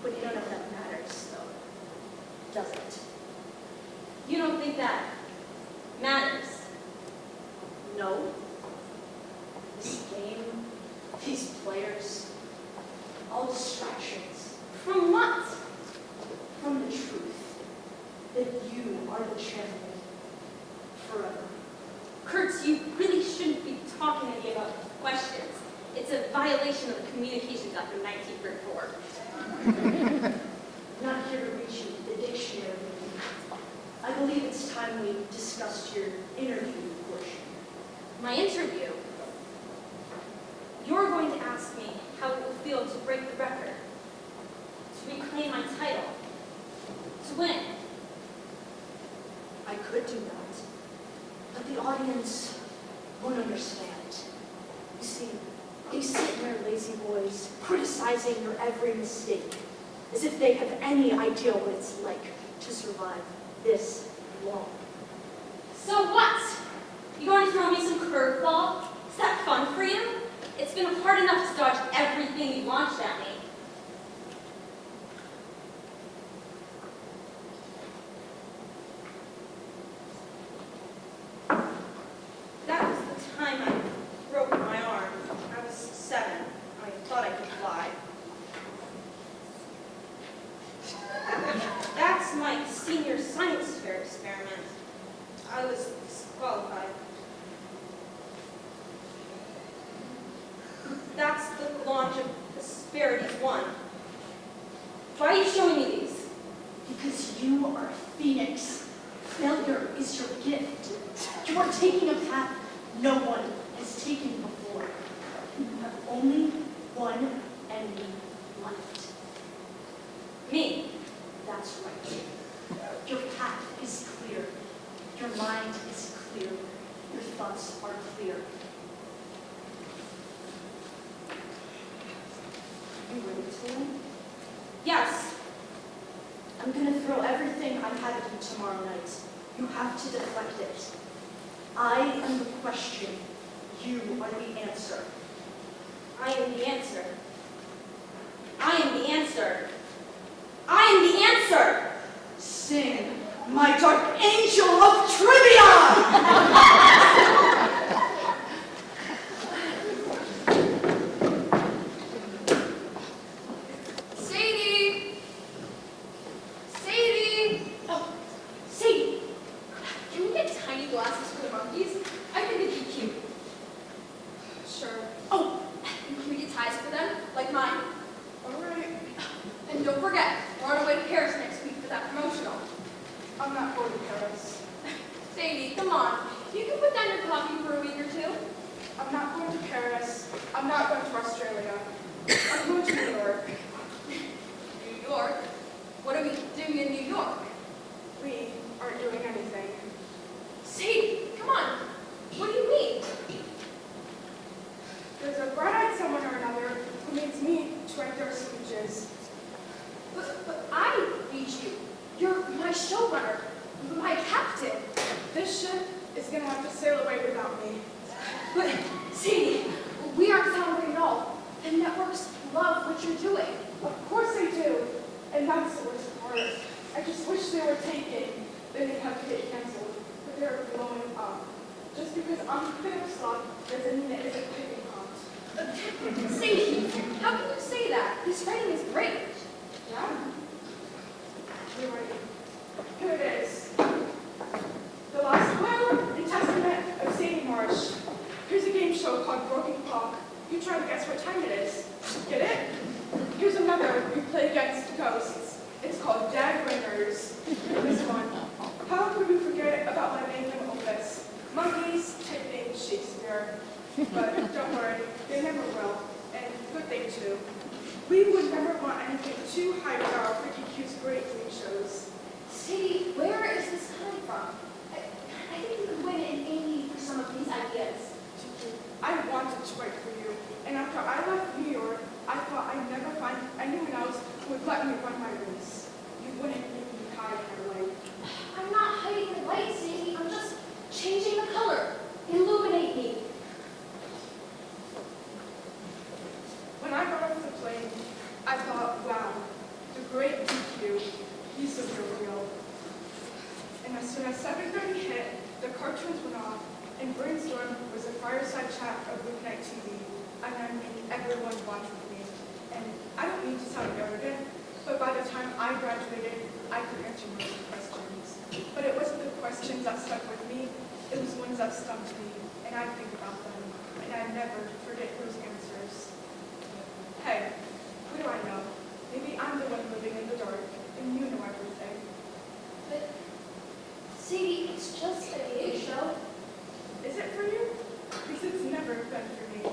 But you don't know if that matters, though, does it? You don't think that matters? No. This game, these players, all distractions. From what? From the truth that you are the champion forever. Kurtz, you really shouldn't be talking to me about questions. It's a violation of the Communications Act of 1934. Not here to reach you with the dictionary. I believe it's time we discussed your interview portion. My interview? You're going to ask me how it will feel to break the record, to reclaim my title, to win. I could do that, but the audience won't understand. You see, they sit in their lazy lazy boys criticizing your every mistake, as if they have any idea what it's like to survive this long. So what? You going to throw me some curveball? Is that fun for you? It's been hard enough to dodge everything you launched at me. That was the time I broke my arm. I was 7. I thought I could fly. That's my senior science fair experiment. I was disqualified. That's the launch of Asperities 1. Why are you showing me these? Because you are a phoenix. Failure is your gift. You are taking a path no one has taken before. You have only one enemy left. Me. That's right. Your path is clear. Your mind is clear. Your thoughts are clear. You ready to win? Yes. I'm gonna throw everything I have at you tomorrow night. You have to deflect it. I am the question. You are the answer. I am the answer. I am the answer. I am the answer! Sing, my dark angel of trivia! Sadie! Sadie! Oh, Sadie! Can we get tiny glasses for the monkeys? I think it'd be cute. Sure. Oh, and can we get ties for them, like mine? All right. And don't forget, we're on our way to Paris next week for that promotional. I'm not going to Paris. Sadie, come on. You can put down your coffee for a week or two. I'm not going to Paris. I'm not going to Australia. I'm going to New York. New York? What are we doing in New York? We aren't doing anything. Sadie, come on. What do you mean? There's a bright-eyed someone or another who needs me to write their speeches. But I need you. You're my showrunner, my captain. This ship is going to have to sail away without me. But, Sadie, we aren't celebrating at all. The networks love what you're doing. Of course they do. And that's the worst part. I just wish they were taken. Then they'd have to get canceled. But they're blowing up. Just because I'm a bit of a slot doesn't mean it isn't picking hot. Sadie, how can you say that? This writing is great. Yeah? You're right. Here it is. The Last Will and Testament of Sadie Marsh. Here's a game show called Broken Clock. You try to guess what time it is. Get it? Here's another we play against ghosts. It's called Dead Ringers. This one. How could we forget about my magnum opus? Monkeys tipping Shakespeare. But don't worry, they never will. And good thing too. We would never want anything too highbrow for DQ's great game shows. Sadie, where is this coming from? I think you could win an Amy for some of these ideas. I wanted to write for you, and after I left New York, I thought I'd never find anyone else who would let me run my race. You wouldn't make me hide your light. I'm not hiding the light, Sadie. I'm just changing the color. Illuminate me. When I got off the plane, I thought, wow, the great DQ, he's so real. And as soon as 7:30 hit, the cartoons went off, and Brainstorm was a fireside chat of weeknight TV, and I made everyone watch with me. And I don't mean to sound arrogant, but by the time I graduated, I could answer most questions. But it wasn't the questions that stuck with me, it was ones that stumped me, and I think about them, and I never forget those answers. Hey, what do I know? Maybe I'm the one living in the dark, and you know everything. But, Sadie, it's just a game show. Is it for you? Because it's never been for me.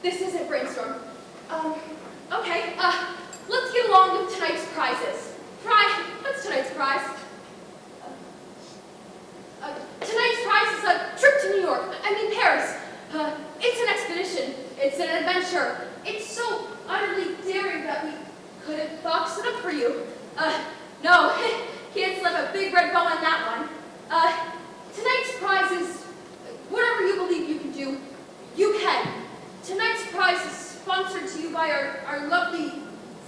this isn't brainstorm. Okay, let's get along with tonight's prizes. What's tonight's prize? Tonight's prize is a trip to New York, Paris. It's an expedition, it's an adventure. It's so utterly daring that we couldn't box it up for you. No, can't slip a big red bow on that one. Tonight's prize is whatever you believe you can do, you can. Tonight's prize is sponsored to you by our lovely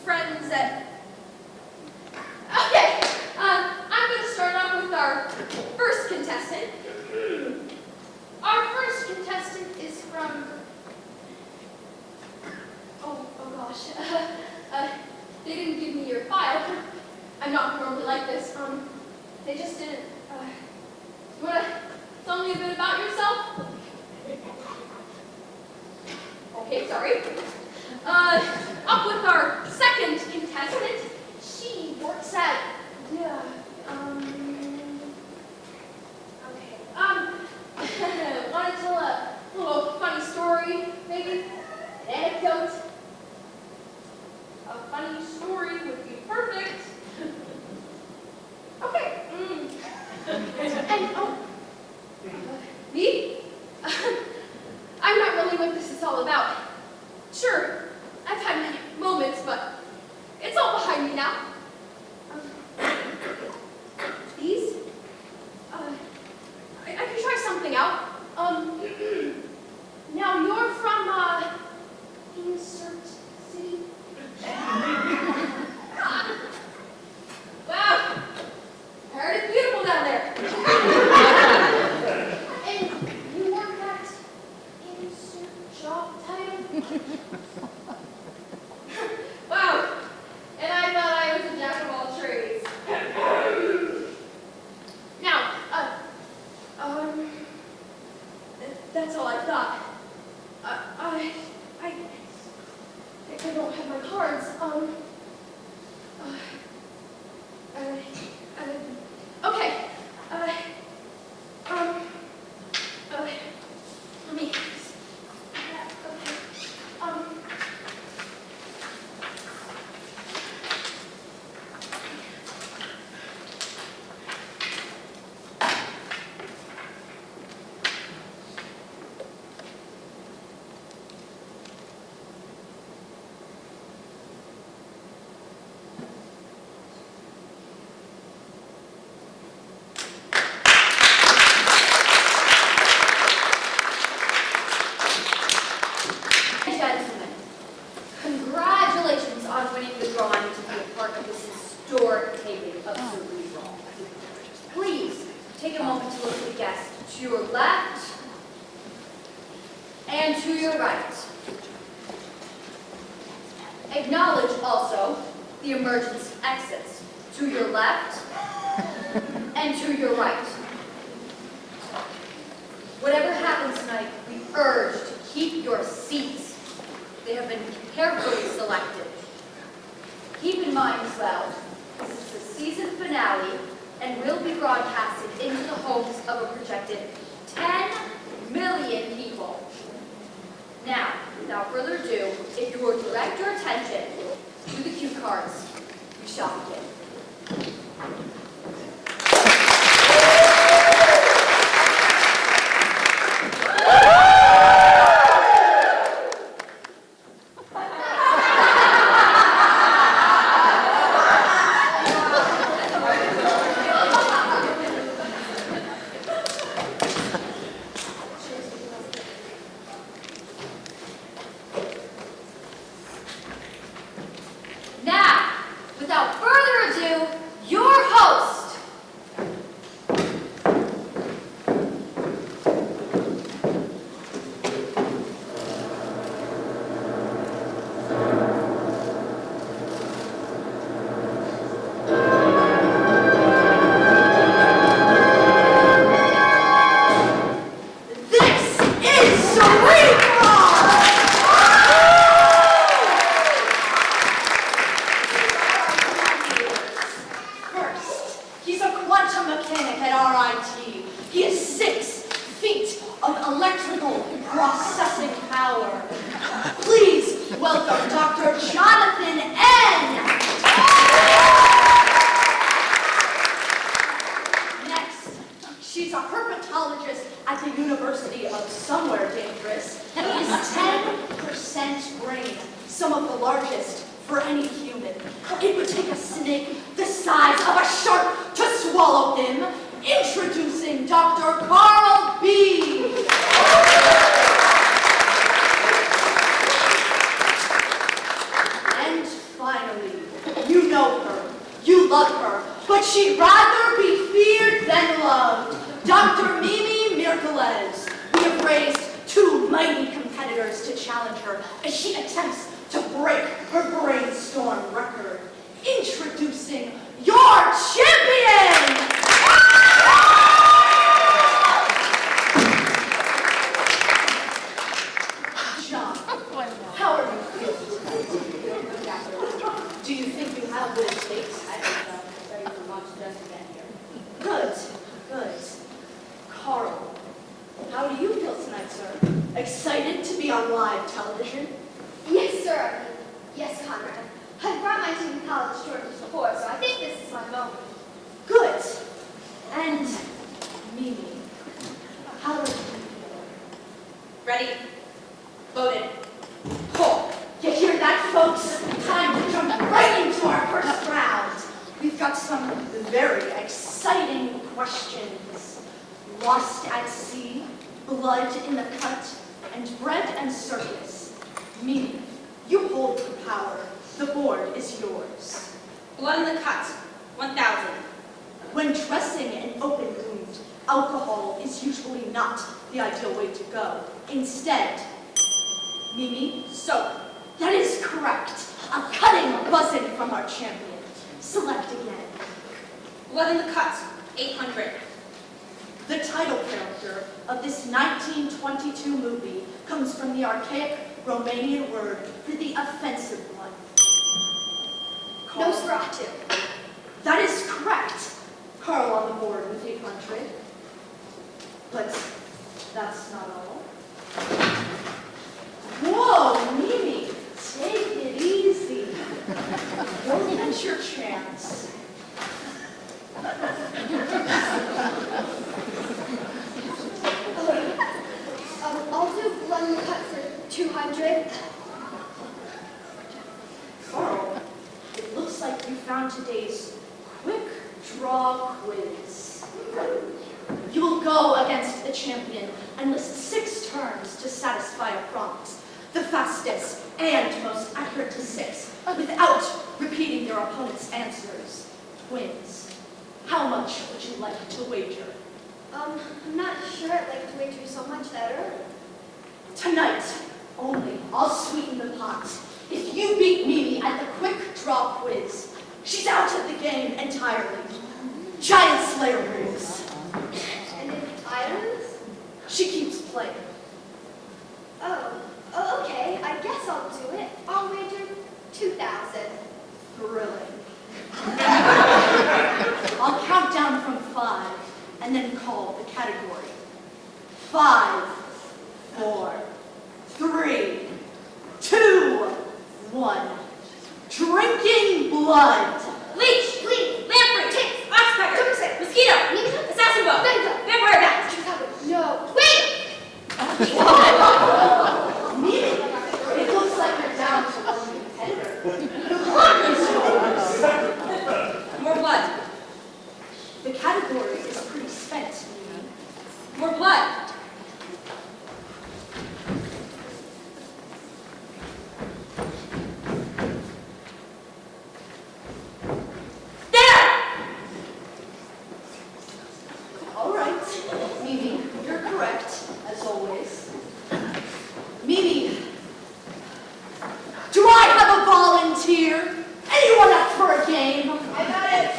friends at... Okay, I'm going to start off with our first contestant. Our first contestant is from... Oh gosh. They didn't give me your file. I'm not normally like this. They just didn't. You want to tell me a bit about yourself? Okay, sorry. Up with our second contestant. She works at... Yeah, okay. Want to tell a little funny story, maybe? An anecdote? A funny story would be perfect. Okay. And, me? I'm not really what this is all about. Sure, I've had many moments, but it's all behind me now. These? I could try something out. Now you're from, insert city? Wow, heard it's beautiful down there. And you work at insert job title? Wow, and I thought I was a jack of all trades. Now, that's all I thought. I don't have my cards. Okay. Let me. Gentlemen, congratulations on winning the drawing to be a part of this historic taping of Cerebral. Please take a moment to look at the guests to your left and to your right. Acknowledge also the emergency exits to your left and to your right. Whatever happens tonight, we urge to keep your seats. They have been carefully selected. Keep in mind as well, this is the season finale and will be broadcasted into the homes of a projected 10 million people. Now, without further ado, if you will direct your attention to the cue cards, we shall begin. Now, without further ado, your host, some of the largest for any human. It would take a snake the size of a shark to swallow him. Introducing Dr. Carl B. And finally, you know her, you love her, but she'd rather be feared than loved. Dr. Mimi Mirgalez. We have raised two mighty competitors to challenge her as she attempts to break her brainstorm record. Introducing your champion! John, how are you feeling? Do you think you have what it takes? I think so. Ready for lunch just to get here. Good, good. Carl, how do you feel tonight, sir? Excited to be on live television? Yes, sir. Yes, Conrad. I've brought my team college Jordans before, so I think this is my moment. Good. And Mimi, how are you feeling? Ready? Loaded. Pull. You hear that, folks? Time to jump right into our first round. We've got some very exciting questions. Lost at sea, blood in the cut, and bread and circus. Mimi, you hold the power. The board is yours. Blood in the cut. 1,000. When dressing an open wound, alcohol is usually not the ideal way to go. Instead, Mimi, Soap. that is correct. A cutting buzzing from our champion. Select again. Blood in the cut. 800. The title character of this 1922 movie comes from the archaic Romanian word for the offensive one. Carl. Nosferatu. That is correct. Carl on the board with 800. But that's not all. Whoa, Mimi, take it easy. Don't miss your chance. I'll do blood in the cut for 200. Carl, it looks like you found today's quick draw quiz. You will go against the champion and list 6 terms to satisfy a prompt. The fastest and most accurate to 6, without repeating their opponent's answers, wins. How much would you like to wager? I'm not sure I'd like to wager so much that early. Tonight, only, I'll sweeten the pot. If you beat Mimi at the quick draw quiz, she's out of the game entirely. Giant Slayer rules. And if I lose? She keeps playing. Oh, okay. I guess I'll do it. I'll wager 2,000. Thrilling. I'll count down from 5 and then call the category. 5, 4, 3, 2, 1. Drinking blood. Leech. Flea. Lamprey. Tick. Oxpecker. Took Mosquito. Assassin bug. Vampire bat. No. Wait! Mimi, it looks like you're down to one competitor. The blood is yours. More blood. The category is pretty spent, Mimi. More blood. All right, Mimi, you're correct, as always. Mimi, do I have a volunteer? Anyone up for a game? I got it.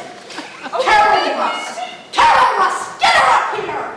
Carol Rust, get her up here!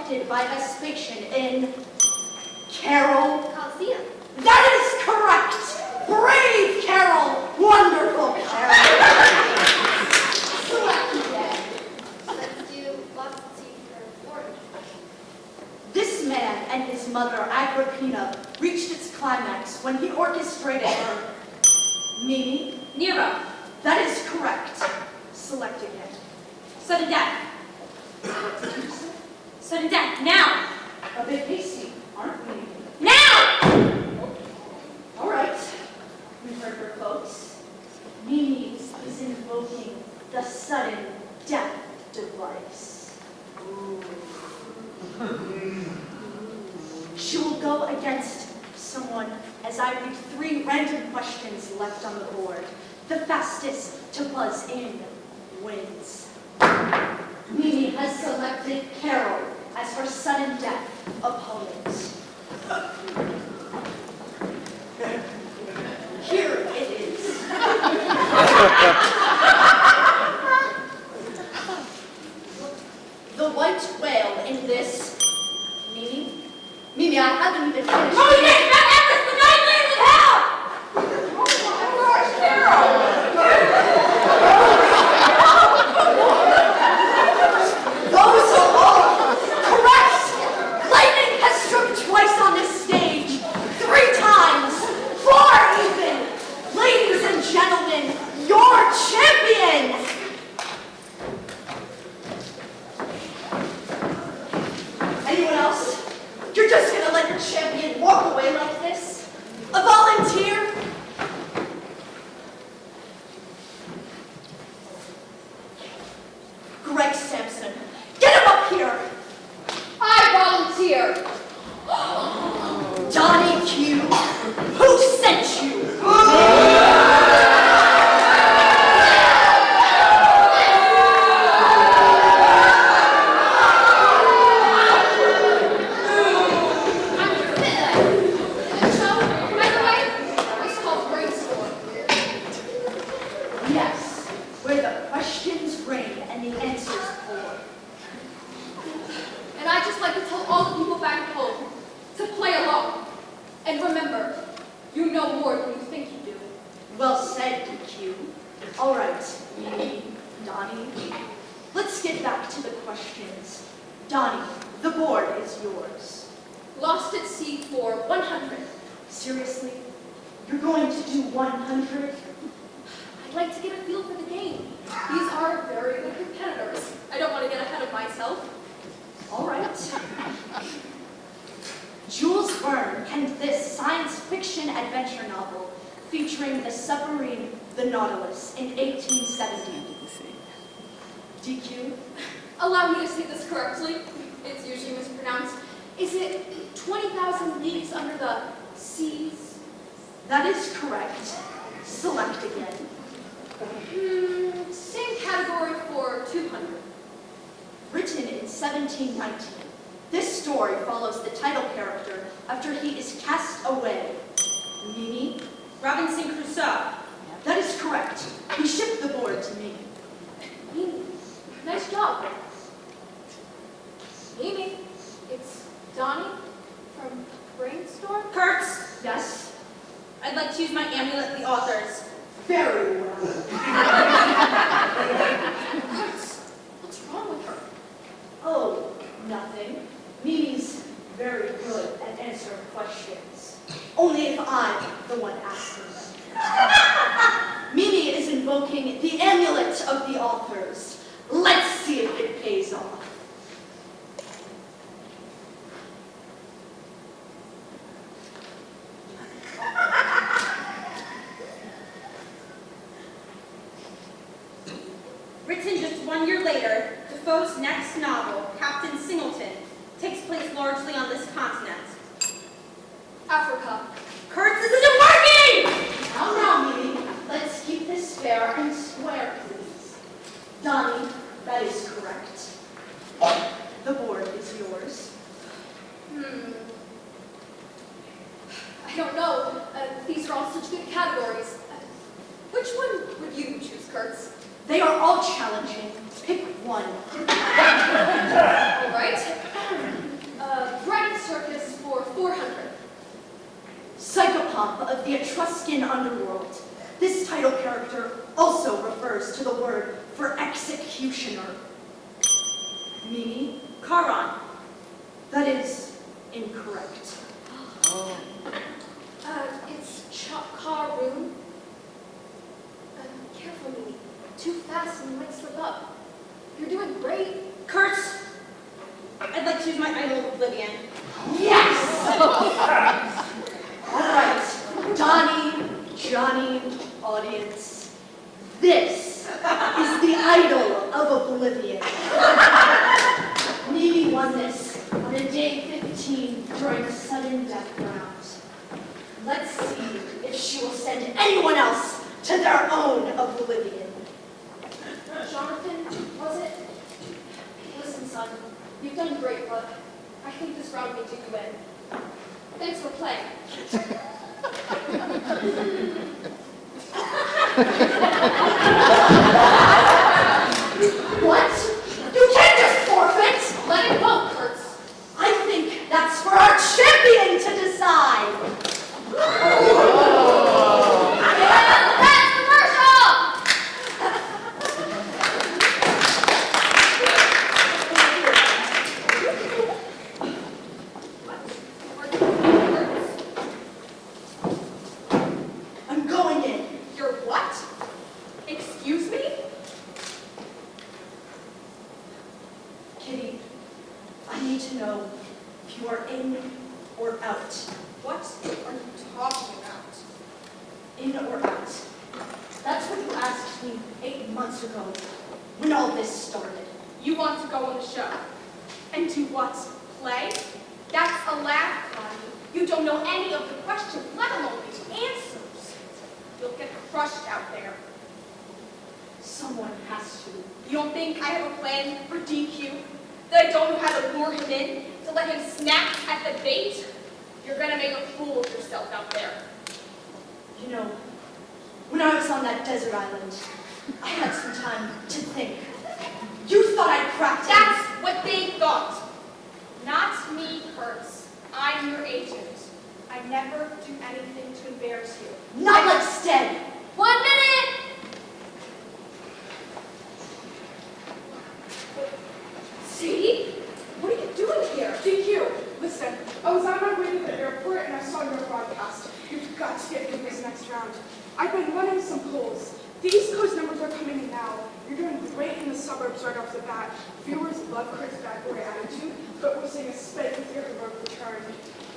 selected by Vespasian in Carol. Coliseum. That is correct! Brave Carol! Wonderful Carol! Select again. Let's do lost seat for Lord. This man and his mother, Agrippina, reached its climax when he orchestrated her. Mimi? Nero. That is correct. Select again. Sudden death. Sudden death. Now. A bit hasty, aren't we? Now! All right. We've heard her, folks. Mimi is invoking the sudden death device. She will go against someone as I read 3 random questions left on the board. The fastest to buzz in wins. Mimi has selected Carol as her sudden death opponent. Here it is. The white whale in this. Mimi? Mimi, I haven't even finished. Oh, yes, not Everest, the 9 lands of hell! Those are all correct! Lightning has struck twice on this stage. 3 times. 4 even. Ladies and gentlemen, your champion! Anyone else? You're just gonna let your champion walk away like this? A volunteer? Greg Sampson, get him up here! I volunteer. Donnie Q, who sent you? By the way, it's called brainstorm. Yes, where the questions reign and the answers pour. And I'd just like to tell all the people back at home to play along. And remember, you know more than you think you do. Well said, DQ. All right, Mimi, Donnie, let's get back to the questions. Donnie, the board is yours. Lost at sea for 100. Seriously? You're going to do 100? I'd like to get a feel for the game. These are very good competitors. I don't want to get ahead of myself. All right. Jules Verne penned this science fiction adventure novel featuring the submarine, the Nautilus, in 1870. DQ? Allow me to say this correctly. It's usually mispronounced. Is it 20,000 leagues under the seas? That is correct. Select again. Same category for 200. Written in 1719, this story follows the title character after he is cast away. Mimi? Robinson Crusoe. That is correct. He shipped the board to me. Mimi, nice job. Mimi, it's Donnie from Brainstorm. Kurtz. Yes? I'd like to use my amulet, the authors. Very well. What's wrong with her? Oh, nothing. Mimi's very good at answering questions. Only if I'm the one asking them. Mimi is invoking the amulet of the authors. Let's see if it pays off. Written just 1 year later, Defoe's next novel, Captain Singleton, takes place largely on this continent. Africa. Kurtz, this isn't working! Now, Mimi, let's keep this fair and square, please. Donnie, that is correct. The board is yours. I don't know. These are all such good categories. Which one would you choose, Kurtz? They are all challenging. Pick one. All right. in Underworld. This title character also refers to the word for executioner. Mimi? Charon. That is incorrect. It's Charon. Careful, Mimi. Too fast and you might slip up. You're doing great. Kurtz. I'd like to use my idol, Oblivion. Yes! All right, Donnie, Johnny, audience. This is the idol of Oblivion. Mimi won this on a day 15 during a sudden death round. Let's see if she will send anyone else to their own Oblivion. Jonathan, was it? Listen, son. You've done great, but I think this round may do you in. Thanks for playing. What? You can't just forfeit! Let it go, Kurtz. I think that's for our champion to decide. That's commercial! I'm going in. You're what? Excuse me? Kitty, I need to know if you are in or out. What are you talking about? In or out. That's what you asked me 8 months ago when all this started. You want to go on the show? And do what? Play? That's a laugh, Connie. You don't know any of the questions, let alone the answers. You'll get crushed out there. Someone has to. You don't think I have a plan for DQ? That I don't know how to lure him in? To let him snap at the bait? You're gonna make a fool of yourself out there. You know, when I was on that desert island, I had some time to think. You thought I'd cracked it. That's what they thought. Not me, Kurtz. I'm your agent. I never do anything to embarrass you. Not like Stead. 1 minute! See? What are you doing here? DQ, listen, I was on my way to the airport and I saw your broadcast. You've got to get through this next round. I've been running some polls. The East Coast numbers are coming in now. You're doing great in the suburbs right off the bat. Viewers love Kurt's bad boy attitude, but we're seeing a spike with your heroic return.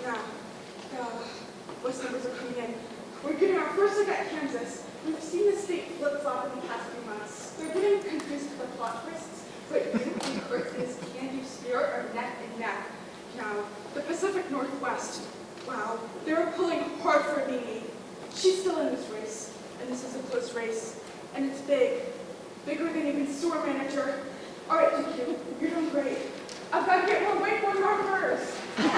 Now, West numbers are coming in. We're getting our first look at Kansas. We've seen the state flip-flop in the past few months. They're getting confused with the plot twists, but you and Kurt is Can You Spirit are neck and neck. Now, the Pacific Northwest, wow, they're pulling hard for Mimi. She's still in this race, and this is a close race, and it's big. Bigger than even store manager. All right, DQ, you're doing great. I've got to get more wakeboard markers. Listen,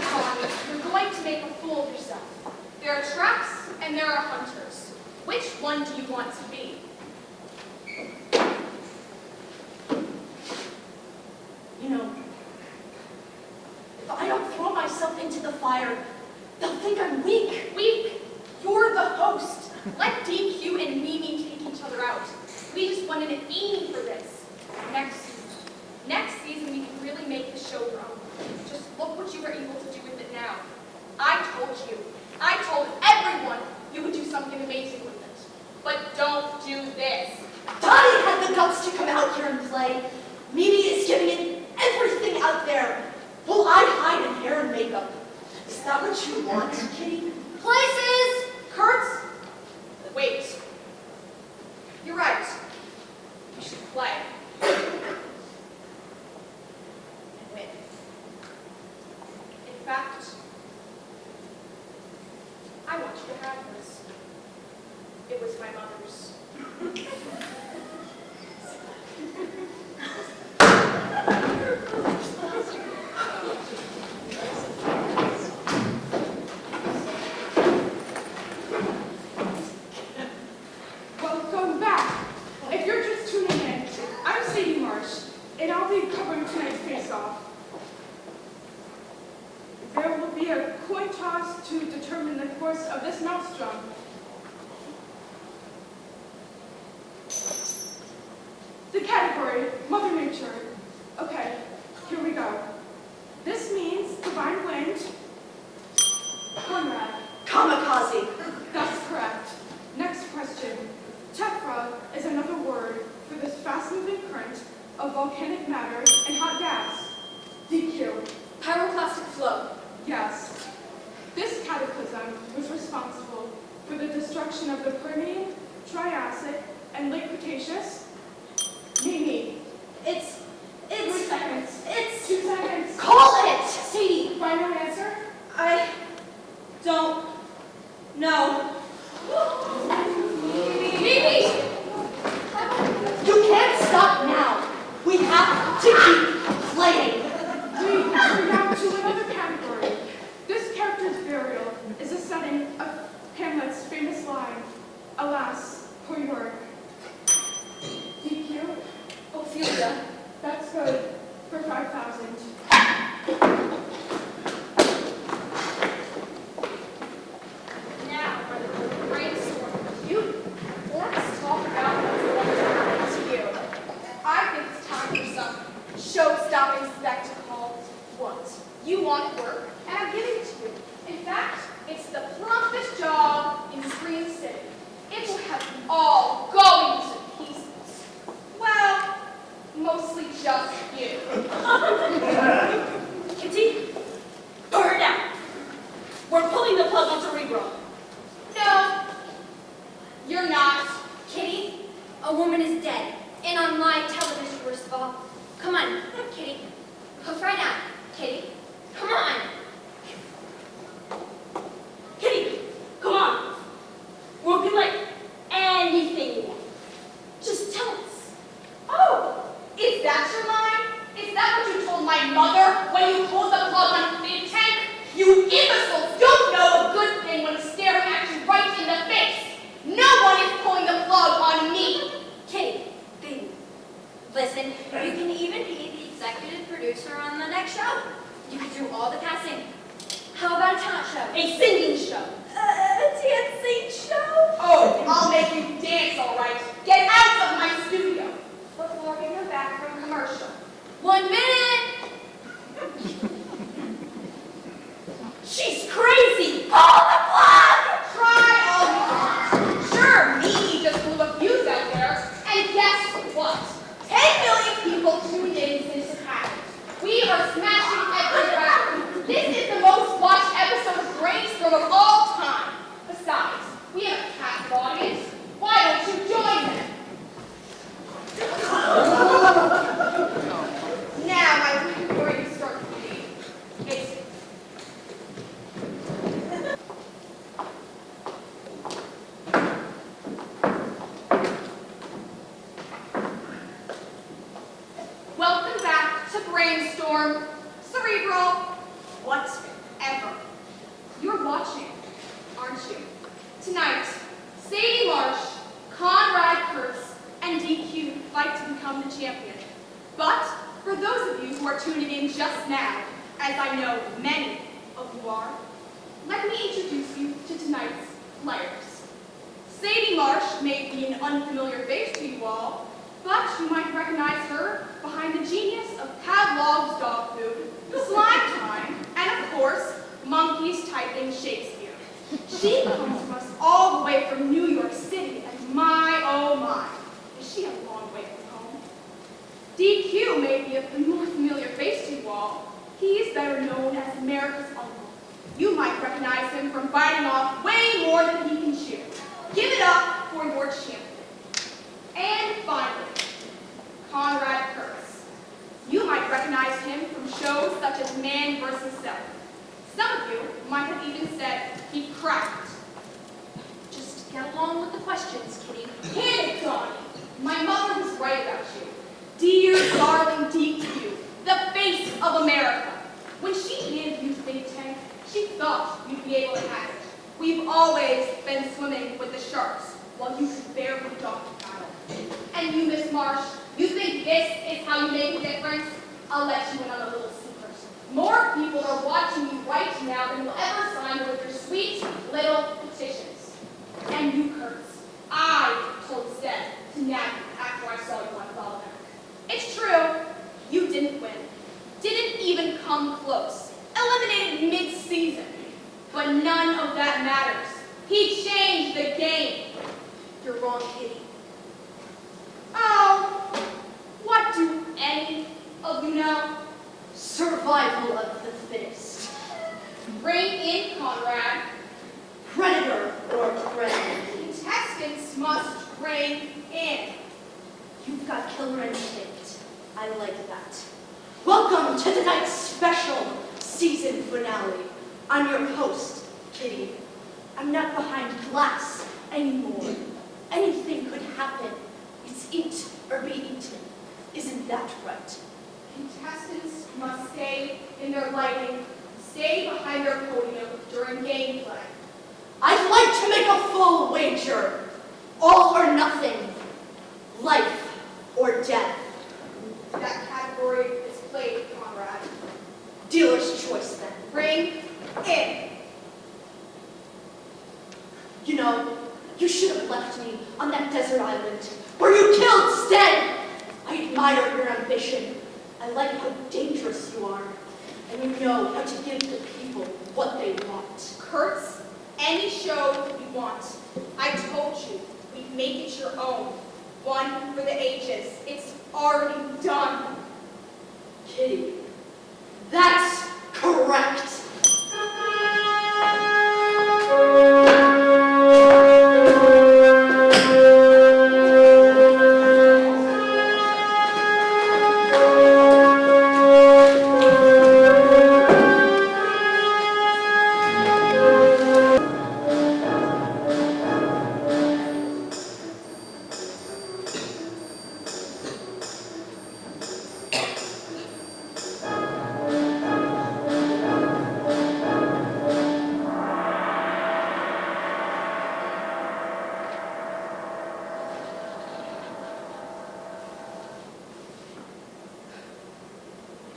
Connie, you're going to make a fool of yourself. There are traps and there are hunters. Which one do you want to be? You know, if I don't throw myself into the fire, they'll think I'm weak. Weak? You're the host. Let DQ and Mimi take each other out. We just wanted an aiming for this. Next season, we can really make the show grow. Just look what you were able to do with it now. I told everyone you would do something amazing with it. But don't do this. Donnie had the guts to come out here and play. Mimi is giving it everything out there. Will I hide in hair and makeup? Is that what you want, Kitty? Places! Kurtz? Wait. You're right. You should play. And win. In fact, I want you to have this. It was my mother's. Welcome back. If you're just tuning in, I'm Sadie Marsh, and I'll be covering tonight's face-off. There will be a coin toss to determine the course of this maelstrom. The category, Mother Nature. Okay, here we go. This means divine wind. Conrad. Kamikaze. That's correct. Next question. Tephra is another word for this fast-moving current of volcanic matter and hot gas. DQ. Pyroclastic flow. Yes. This cataclysm was responsible for the destruction of the Permian, Triassic, and late Cretaceous. Mimi. It's 3 seconds. it's 2 seconds. Call it! Sadie. Final answer? I don't know. Mimi! You can't stop now. We have to keep playing. We turn now to another category. This character's burial is a setting of Hamlet's famous line, "Alas, poor York." DQ? Ophelia. That's good for 5,000. Now, for the brainstorm review, let's talk about what's going to happen to you. I think it's time for some show-stopping spectacle. What? You want work, and I'm giving it to you. In fact, it's the plumpest job in Screen City. It will have you all going to pieces. Well, mostly just you. Kitty, burn out. We're pulling the plug on Cerebral. No, you're not. Kitty, a woman is dead. And on live television, first of all. Come on, Kitty. Puff right out. Kitty, come on. Kitty, come on. We'll be like anything you want. Just tell us. Oh, is that your line? Is that what you told my mother when you pulled the plug on Think Tank? You imbeciles don't know a good thing when it's staring at you right in the face. No one is pulling the plug on me. Kitty, baby, listen, you can even be the executive producer on the next show. You can do all the casting. How about a talent show? A singing show. A dancing show? Oh, I'll make you dance, all right. Get out of my studio before we come back from commercial. 1 minute. She's crazy. Pull the plug! Try all you want. Sure, me just blew a fuse out there. And guess what? 10 million people tuned in since it happened. We are smashing every record. This is the most watched episode of Brainstorm of all time. Besides, we have a captive audience. Why don't you join them? Now I'm going to start the meeting. It's welcome back to Brainstorm, Cerebral, whatever. You're watching, aren't you? Tonight, Sadie Marsh, Conrad Kurtz, and DQ fight to become the champion. But for those of you who are tuning in just now, as I know many of you are, let me introduce you to tonight's players. Sadie Marsh may be an unfamiliar face to you all, but you might recognize her behind the genius of Pavlov's dog food, Slime Time, and of course, Monkeys Typing Shakespeare. She comes to us all the way from New York City, and my, oh my, is she a long way from home. DQ may be a more familiar face to you all. He is better known as America's uncle. You might recognize him from biting off way more than he can chew. Give it up for your champion. And finally, Conrad Kurtz. You might recognize him from shows such as Man vs. Self. Some of you might have even said he cracked. Just get along with the questions, Kitty. Hit it, Donnie. My mother was right about you. Dear darling DQ, the face of America. When she handed you Think Tank, she thought you'd be able to have it. We've always been swimming with the sharks, while you could barely dodge the battle. And you, Miss Marsh, you think this is how you make a difference? I'll let you in on a little secret. More people are watching you right now than will ever sign with your sweet little petitions. And you, Kurtz, I told Stead to nab you after I saw you on Fallback. It's true, you didn't win. Didn't even come close. Eliminated mid-season. But none of that matters. He changed the game. You're wrong, Kitty. Oh, what do any of you know? Survival of the fittest. Rein in, Conrad. Predator or prey. Contestants must rein in. You've got killer instinct. I like that. Welcome to tonight's special season finale. I'm your host, Kitty. I'm not behind glass anymore. Anything could happen. It's eat or be eaten. Isn't that right? Contestants must stay in their lighting, stay behind their podium during gameplay. I'd like to make a full wager. All or nothing. Life or death. That category is played, Conrad. Dealer's choice then. Rein in. You know, you should have left me on that desert island where you killed Stead. I admire your ambition. I like how dangerous you are. And you know how to give the people what they want. Kurtz, any show you want. I told you, we'd make it your own. One for the ages. It's already done. Kitty, that's correct.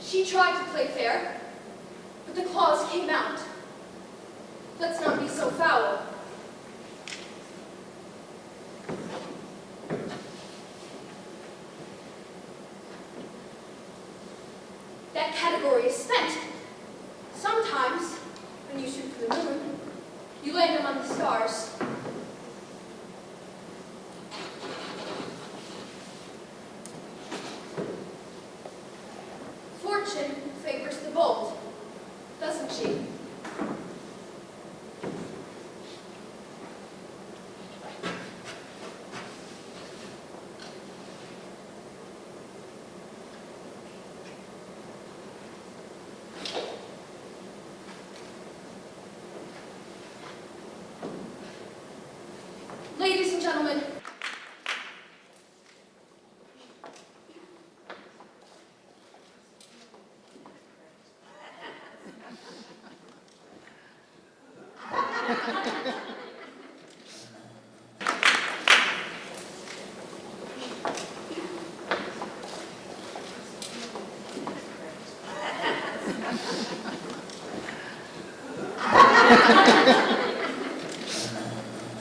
She tried to play fair, but the claws came out. Let's not be so foul. That category is spent. Sometimes, when you shoot for the moon, you land among the stars. Fortune favors the bold, doesn't she? Ladies and gentlemen,